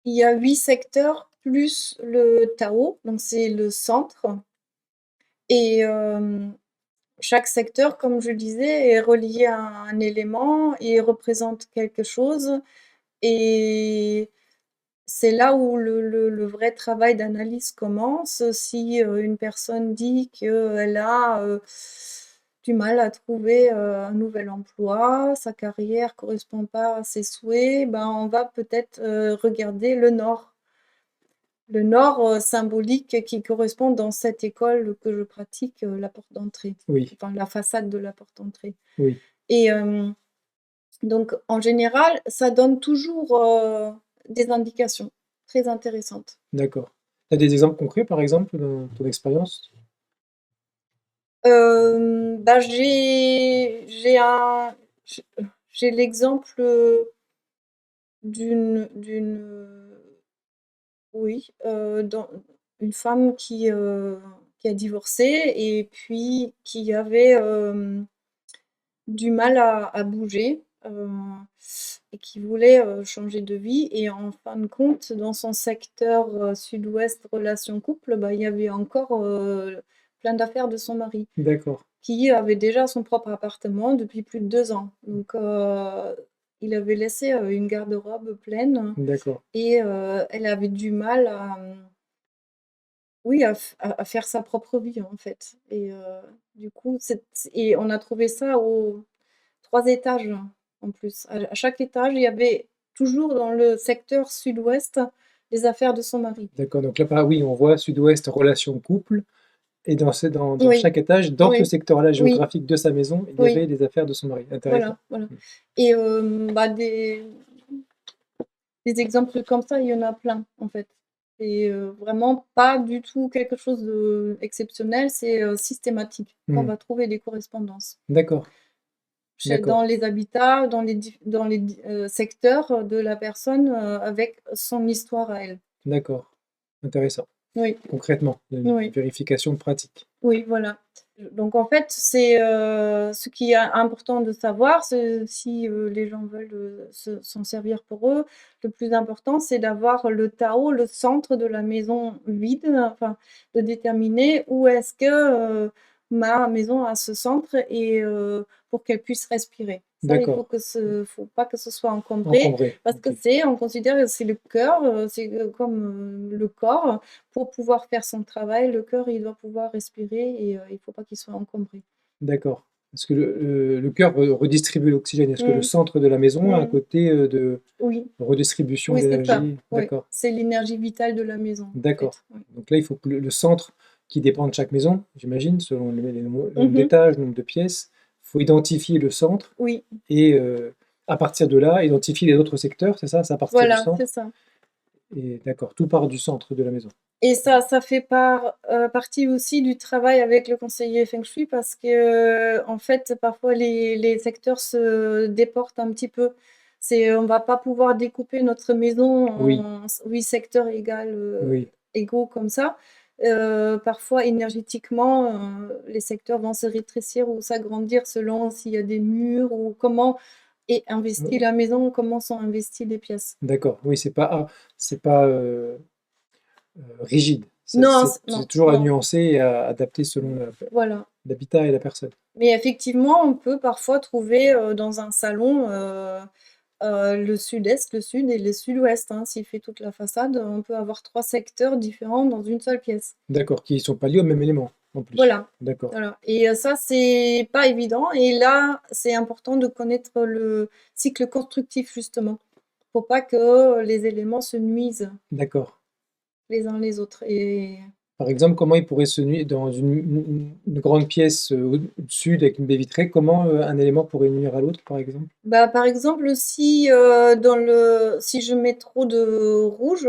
Il y a 8 secteurs plus le Tao, donc c'est le centre. Et chaque secteur, comme je disais, est relié à un élément et représente quelque chose. Et c'est là où le vrai travail d'analyse commence. Si une personne dit qu'elle a du mal à trouver un nouvel emploi, sa carrière ne correspond pas à ses souhaits, ben, on va peut-être regarder le nord. Le nord symbolique qui correspond dans cette école que je pratique, la porte d'entrée, Oui, enfin la façade de la porte d'entrée. oui, Et donc en général, ça donne toujours des indications très intéressantes. d'accord. Tu as des exemples concrets, par exemple, dans ton expérience? Bah, j'ai j'ai l'exemple d'une oui, dans une femme qui a divorcé et puis qui avait du mal à bouger, et qui voulait changer de vie. Et en fin de compte, dans son secteur sud-ouest relations couple, bah, il y avait encore plein d'affaires de son mari, D'accord, qui avait déjà son propre appartement depuis plus de 2 ans. Donc, il avait laissé une garde-robe pleine d'accord. et elle avait du mal à, oui, à faire sa propre vie, en fait. Et du coup, et on a trouvé ça aux 3 étages, en plus. À chaque étage, il y avait toujours dans le secteur sud-ouest les affaires de son mari. D'accord, donc là, oui, on voit sud-ouest, relation couple, et dans Oui, chaque étage, dans ce oui, secteur-là oui, géographique de sa maison, il y oui, avait des affaires de son mari. Intéressant. voilà, voilà. Et bah, des exemples comme ça, il y en a plein, en fait. C'est vraiment pas du tout quelque chose d'exceptionnel, c'est systématique. On Hmm. va trouver des correspondances. D'accord, Dans d'accord, les habitats, dans les secteurs de la personne avec son histoire à elle. d'accord. Intéressant. Oui, Concrètement, une oui. vérification pratique. Oui, voilà. Donc en fait, c'est, ce qui est important de savoir, c'est si, les gens veulent, s'en servir pour eux, le plus important, c'est d'avoir le Tao, le centre de la maison vide, enfin, de déterminer où est-ce que, ma maison a ce centre et pour qu'elle puisse respirer. Ça, il D'accord, faut pas que ce soit encombré encombré. parce que Ok, on considère que c'est le cœur, c'est, comme, le corps. Pour pouvoir faire son travail, le cœur, il doit pouvoir respirer et il ne faut pas qu'il soit encombré. d'accord. Est-ce que le cœur redistribue l'oxygène? Est-ce que le Mmh. centre de la maison a un Mmh. côté de Oui, redistribution oui, c'est ça. d'énergie? Oui, D'accord, c'est l'énergie vitale de la maison, en d'accord. fait. Oui. Donc là, il faut que le centre, qui dépend de chaque maison, j'imagine, selon le nombre Mmh. d'étages, le nombre de pièces, il faut identifier le centre Oui, et à partir de là, identifier les autres secteurs, c'est ça? C'est à partir du voilà, c'est centre? ça. Et d'accord, tout part du centre de la maison. Et ça fait partie aussi du travail avec le conseiller feng shui parce que, en fait, parfois les secteurs se déportent un petit peu. On va pas pouvoir découper notre maison Oui, en 8 secteurs oui, égaux comme ça. Parfois énergétiquement, les secteurs vont se rétrécir ou s'agrandir selon s'il y a des murs ou comment et investit la maison, comment sont investies les pièces. D'accord, oui, c'est pas rigide. Non, C'est non, toujours à non, nuancer et à adapter selon voilà. l'habitat et la personne. Mais effectivement, on peut parfois trouver dans un salon le sud-est, le sud et le sud-ouest, hein. S'il fait toute la façade, on peut avoir 3 secteurs différents dans une seule pièce. D'accord, qui ne sont pas liés au même élément, en plus. Voilà, D'accord, voilà. Et ça, c'est pas évident. Et là, c'est important de connaître le cycle constructif, justement, pour pas que les éléments se nuisent d'accord. les uns les autres. Et Par exemple, comment il pourrait se nuire dans une grande pièce au sud avec une baie vitrée, comment un élément pourrait nuire à l'autre, par exemple? bah, par exemple, si je mets trop de rouge,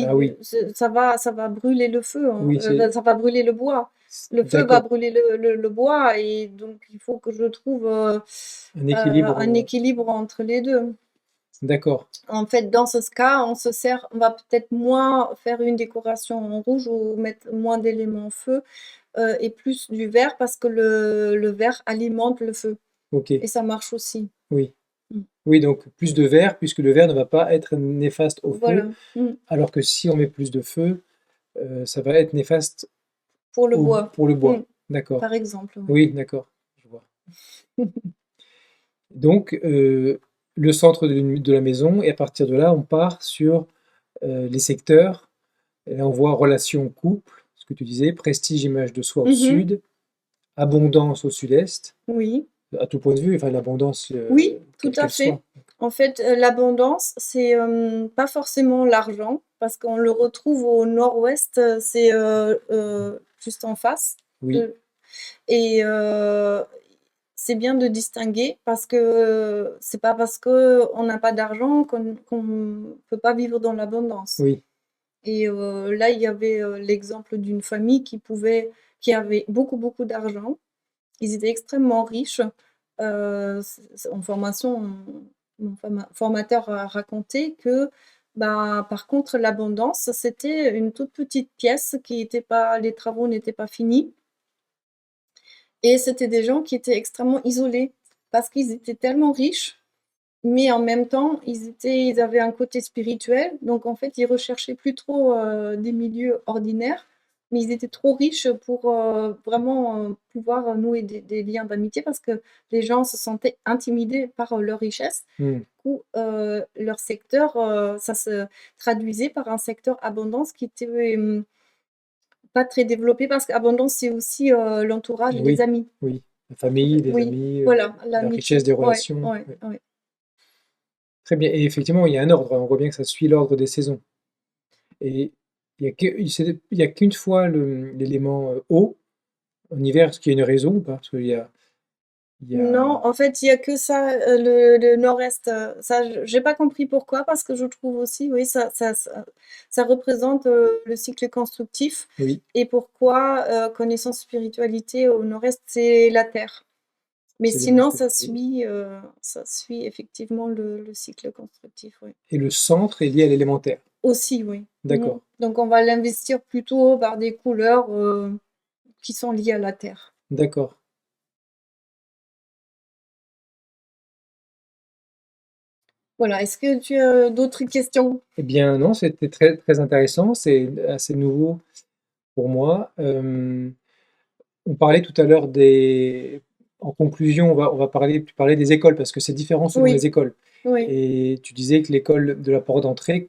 Ah oui, ça va brûler le feu, hein, oui, ça va brûler le bois. Le feu va d'accord, brûler le bois et donc il faut que je trouve, un équilibre, un équilibre entre les 2. d'accord, En fait, dans ce cas, on va peut-être moins faire une décoration en rouge ou mettre moins d'éléments feu, et plus du vert parce que le vert alimente le feu ok, et ça marche aussi. oui. Mmh. Oui, donc plus de verre, puisque le verre ne va pas être néfaste au feu, Voilà. Mmh. alors que si on met plus de feu, ça va être néfaste Pour le bois. pour le Mmh. bois. D'accord. Par exemple, oui. Oui, d'accord, je vois. Donc, le centre de la maison, et à partir de là, on part sur les secteurs. Et là, on voit relation couple, ce que tu disais, prestige, image de soi au Mmh. sud, abondance au sud-est, Oui. à tout point de vue, enfin l'abondance, Oui, tout quelle à qu'elle fait. soit. En fait, l'abondance, c'est, pas forcément l'argent parce qu'on le retrouve au nord-ouest, c'est, juste en face, Oui, heu et c'est bien de distinguer parce que c'est pas parce qu'on n'a pas d'argent qu'on peut pas vivre dans l'abondance. oui, Et là, il y avait, l'exemple d'une famille qui avait beaucoup, beaucoup d'argent. Ils étaient extrêmement riches. En formation, mon formateur a raconté que, bah, par contre, l'abondance, c'était une toute petite pièce qui était pas les travaux n'étaient pas finis et c'était des gens qui étaient extrêmement isolés parce qu'ils étaient tellement riches mais en même temps, ils avaient un côté spirituel, donc en fait, ils recherchaient plus trop, des milieux ordinaires, mais ils étaient trop riches pour, vraiment, pouvoir nouer des liens d'amitié parce que les gens se sentaient intimidés par, leur richesse. mmh, Du coup, leur secteur, ça se traduisait par un secteur abondance qui était, pas très développé parce qu'abondance, c'est aussi, l'entourage et les oui, amis. oui. La famille, les Oui, amis, voilà, la richesse l'amitié. des Ouais, relations. ouais, Ouais. ouais. Très bien. Et effectivement, il y a un ordre, hein, on voit bien que ça suit l'ordre des saisons. Et il y a qu'une fois l'élément eau en hiver, est-ce qu'il y a une raison ou pas? Parce il y a Non, en fait, il y a que ça, le nord-est, ça je j'ai pas compris pourquoi, parce que je trouve aussi, oui, ça représente, le cycle constructif oui, et pourquoi, connaissance spiritualité au nord-est, c'est la terre. Mais c'est l'élément sinon, terre, oui. ça suit effectivement le cycle constructif, oui. Et le centre est lié à l'élémentaire. Aussi, oui. Mmh. D'accord, Donc on va l'investir plutôt par des couleurs, qui sont liées à la terre. d'accord. Voilà, est-ce que tu as d'autres questions? Eh bien non, c'était très, très intéressant, c'est assez nouveau pour moi. On parlait tout à l'heure des en conclusion, on va parler tu parlais des écoles parce que c'est différent selon Oui, les écoles oui. et tu disais que l'école de la porte d'entrée,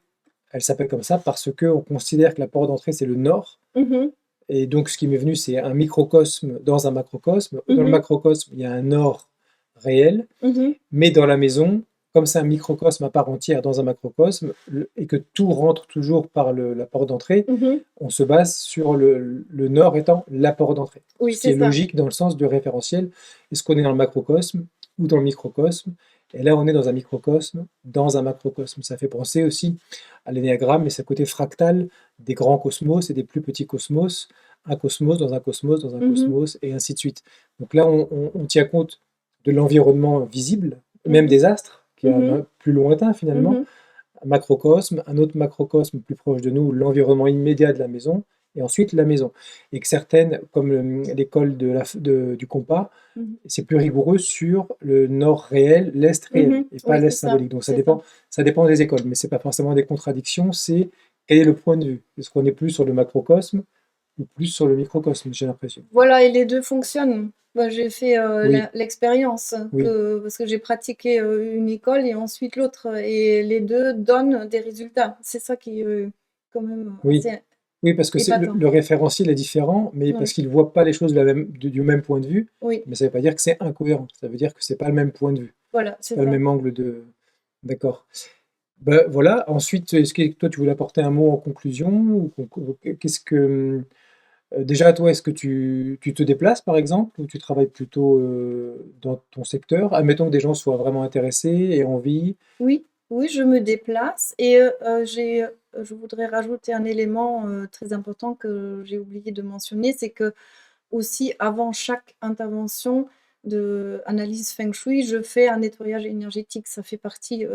elle s'appelle comme ça parce qu'on considère que la porte d'entrée, c'est le nord Mmh. et donc ce qui m'est venu, c'est un microcosme dans un macrocosme. Dans le Mmh. macrocosme, il y a un nord réel. Mmh. Mais dans la maison, comme c'est un microcosme à part entière dans un macrocosme, et que tout rentre toujours par la porte d'entrée, Mmh. on se base sur le nord étant la porte d'entrée. Oui, Ce qui c'est est ça. logique dans le sens du référentiel. Est-ce qu'on est dans le macrocosme ou dans le microcosme? Et là, on est dans un microcosme, dans un macrocosme. Ça fait penser aussi à l'énéagramme et ce côté fractal des grands cosmos et des plus petits cosmos. Un cosmos dans un cosmos dans un Mmh. cosmos, et ainsi de suite. Donc là, on tient compte de l'environnement visible, même Mmh. des astres, qui est Mmh. plus lointain finalement, Mmh. un macrocosme, un autre macrocosme plus proche de nous, l'environnement immédiat de la maison, et ensuite la maison. Et que certaines, comme l'école du compas, Mmh. c'est plus rigoureux sur le nord réel, l'est réel, Mmh. et pas Oui, l'est c'est ça, symbolique. Donc c'est ça. ça dépend des écoles, mais c'est pas forcément des contradictions, c'est quel est le point de vue? Est-ce qu'on est plus sur le macrocosme ou plus sur le microcosme, j'ai l'impression. Voilà et les 2 fonctionnent. Moi, j'ai fait, Oui, l'expérience oui, que parce que j'ai pratiqué, une école et ensuite l'autre et les 2 donnent des résultats. C'est ça qui est, quand même oui. assez Oui, parce que c'est épatant. le référentiel est différent, mais parce Oui, qu'ils ne voient pas les choses de du même point de vue, oui, mais ça ne veut pas dire que c'est incohérent. Ça veut dire que c'est pas le même point de vue. voilà, C'est c'est pas le ça. même angle de. D'accord. Ben, voilà. Ensuite, est-ce que toi, tu voulais apporter un mot en conclusion ou qu'est-ce que déjà, toi, est-ce que tu te déplaces, par exemple, ou tu travailles plutôt dans ton secteur? Admettons que des gens soient vraiment intéressés et envie. Oui, oui, je me déplace et je voudrais rajouter un élément, très important que j'ai oublié de mentionner, c'est que aussi avant chaque intervention de analyse feng shui, je fais un nettoyage énergétique. Ça fait partie,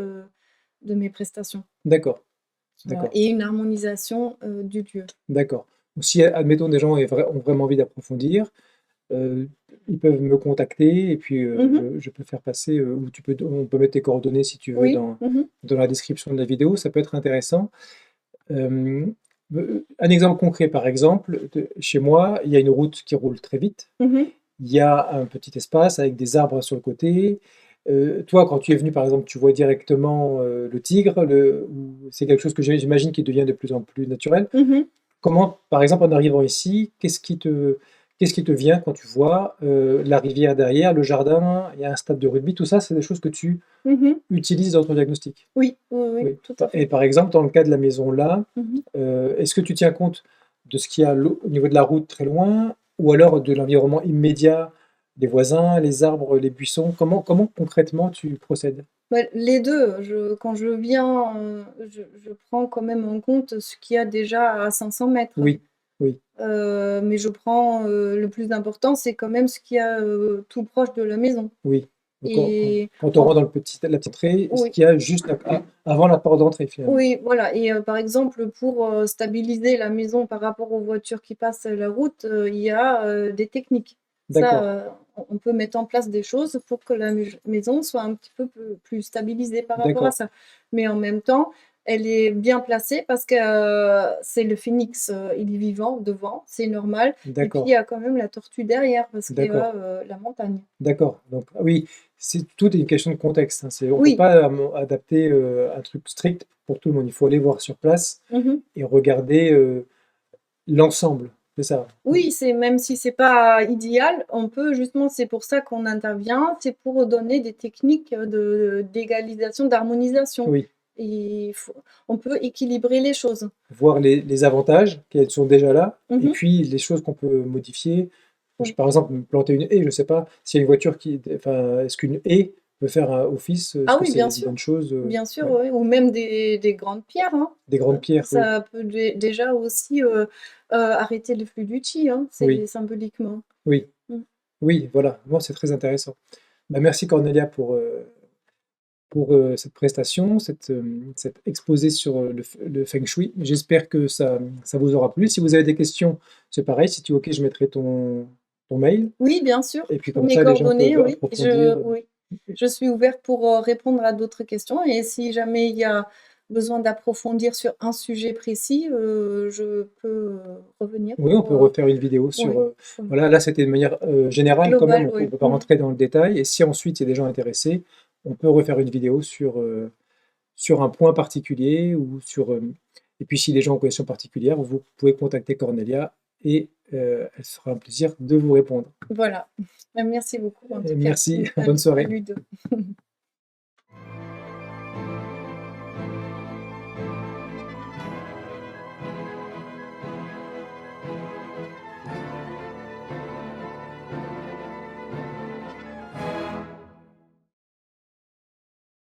de mes prestations. D'accord, Voilà d'accord. et une harmonisation, du lieu. D'accord. Donc, si, admettons, des gens ont vraiment envie d'approfondir, heu, ils peuvent me contacter et puis, Mmh. je peux faire passer, ou on peut mettre tes coordonnées si tu veux Oui. Mmh. dans la description de la vidéo, ça peut être intéressant. Hem, un exemple concret, par exemple, chez moi, il y a une route qui roule très vite. Mmh. Il y a un petit espace avec des arbres sur le côté. Toi, quand tu es venu, par exemple, tu vois directement, le tigre, ou c'est quelque chose que j'imagine qui devient de plus en plus naturel? Mmh. Comment, par exemple, en arrivant ici, qu'est-ce qui te vient quand tu vois, la rivière derrière, le jardin, il y a un stade de rugby, tout ça, c'est des choses que tu Mmh. utilises dans ton diagnostic? Oui, oui, oui, Oui. tout à Et fait. par exemple, dans le cas de la maison là, Mmh. est-ce que tu tiens compte de ce qu'il y a au niveau de la route très loin ou alors de l'environnement immédiat, des voisins, les arbres, les buissons? Comment concrètement tu procèdes? Bah, les 2. Quand je viens, je prends quand même en compte ce qu'il y a déjà à 500 mètres. Oui, oui, Mais je prends, le plus important, c'est quand même ce qu'il y a, tout proche de la maison oui. Donc et quand on en rentre dans la petite entrée, ce oui, qu'il y a juste avant la porte d'entrée finalement? oui, voilà et par exemple, pour, stabiliser la maison par rapport aux voitures qui passent la route, il y a, des techniques. Ça, D'accord, on peut mettre en place des choses pour que la maison soit un petit peu plus stabilisée par rapport à d'accord, ça. Mais en même temps, elle est bien placée parce que, c'est le phénix, il est vivant devant, c'est normal et puis il y d'accord, a quand même la tortue derrière parce qu'il y d'accord, a, la montagne. d'accord. Donc oui, c'est tout est une question de contexte, hein. On peut Oui. pas adapter un truc strict pour tout le monde. Il faut aller voir sur place Mmh. et regarder l'ensemble, c'est ça? Oui, c'est même si c'est pas idéal, on peut justement c'est pour ça qu'on intervient, c'est pour donner des techniques, d'égalisation, d'harmonisation. Oui, Il faut on peut équilibrer les choses. voir les avantages qui sont déjà là et Mmh. puis les choses qu'on peut modifier. Oui. Par exemple, planter une haie, je ne sais pas s'il y a une voiture enfin, est-ce qu'une haie peut faire un office? Est-ce Ah que oui, c'est une bonne chose? bien sûr, Ouais, oui, ou même des grandes pierres, hein. des grandes pierres, oui, Ça peut déjà aussi, arrêter le flux du chi, hein, oui, c'est symboliquement. oui, Mmh. oui, voilà. Moi, c'est très intéressant. Bah, merci Cornelia pour cette prestation, cet exposé sur le feng shui. J'espère que ça vous aura plu. Si vous avez des questions, c'est pareil. Si tu es OK, je mettrai ton mail. Oui, bien sûr, Et puis comme mes ça, les gens coordonnées, peuvent oui, approfondir. oui. Je suis ouverte pour, répondre à d'autres questions et si jamais il y a besoin d'approfondir sur un sujet précis, je peux, revenir Oui, on pour, peut refaire une vidéo oui, oui. voilà, là, c'était de manière générale quand même. Global, On ne oui. peut pas Mmh. rentrer dans le détail. Et si ensuite il y a des gens intéressés, on peut refaire une vidéo sur un point particulier et puis si les gens ont une question particulière, vous pouvez contacter Cornelia et elle se fera un plaisir de vous répondre. Voilà. Merci beaucoup en tout cas. Merci, À bonne soirée. Ludo.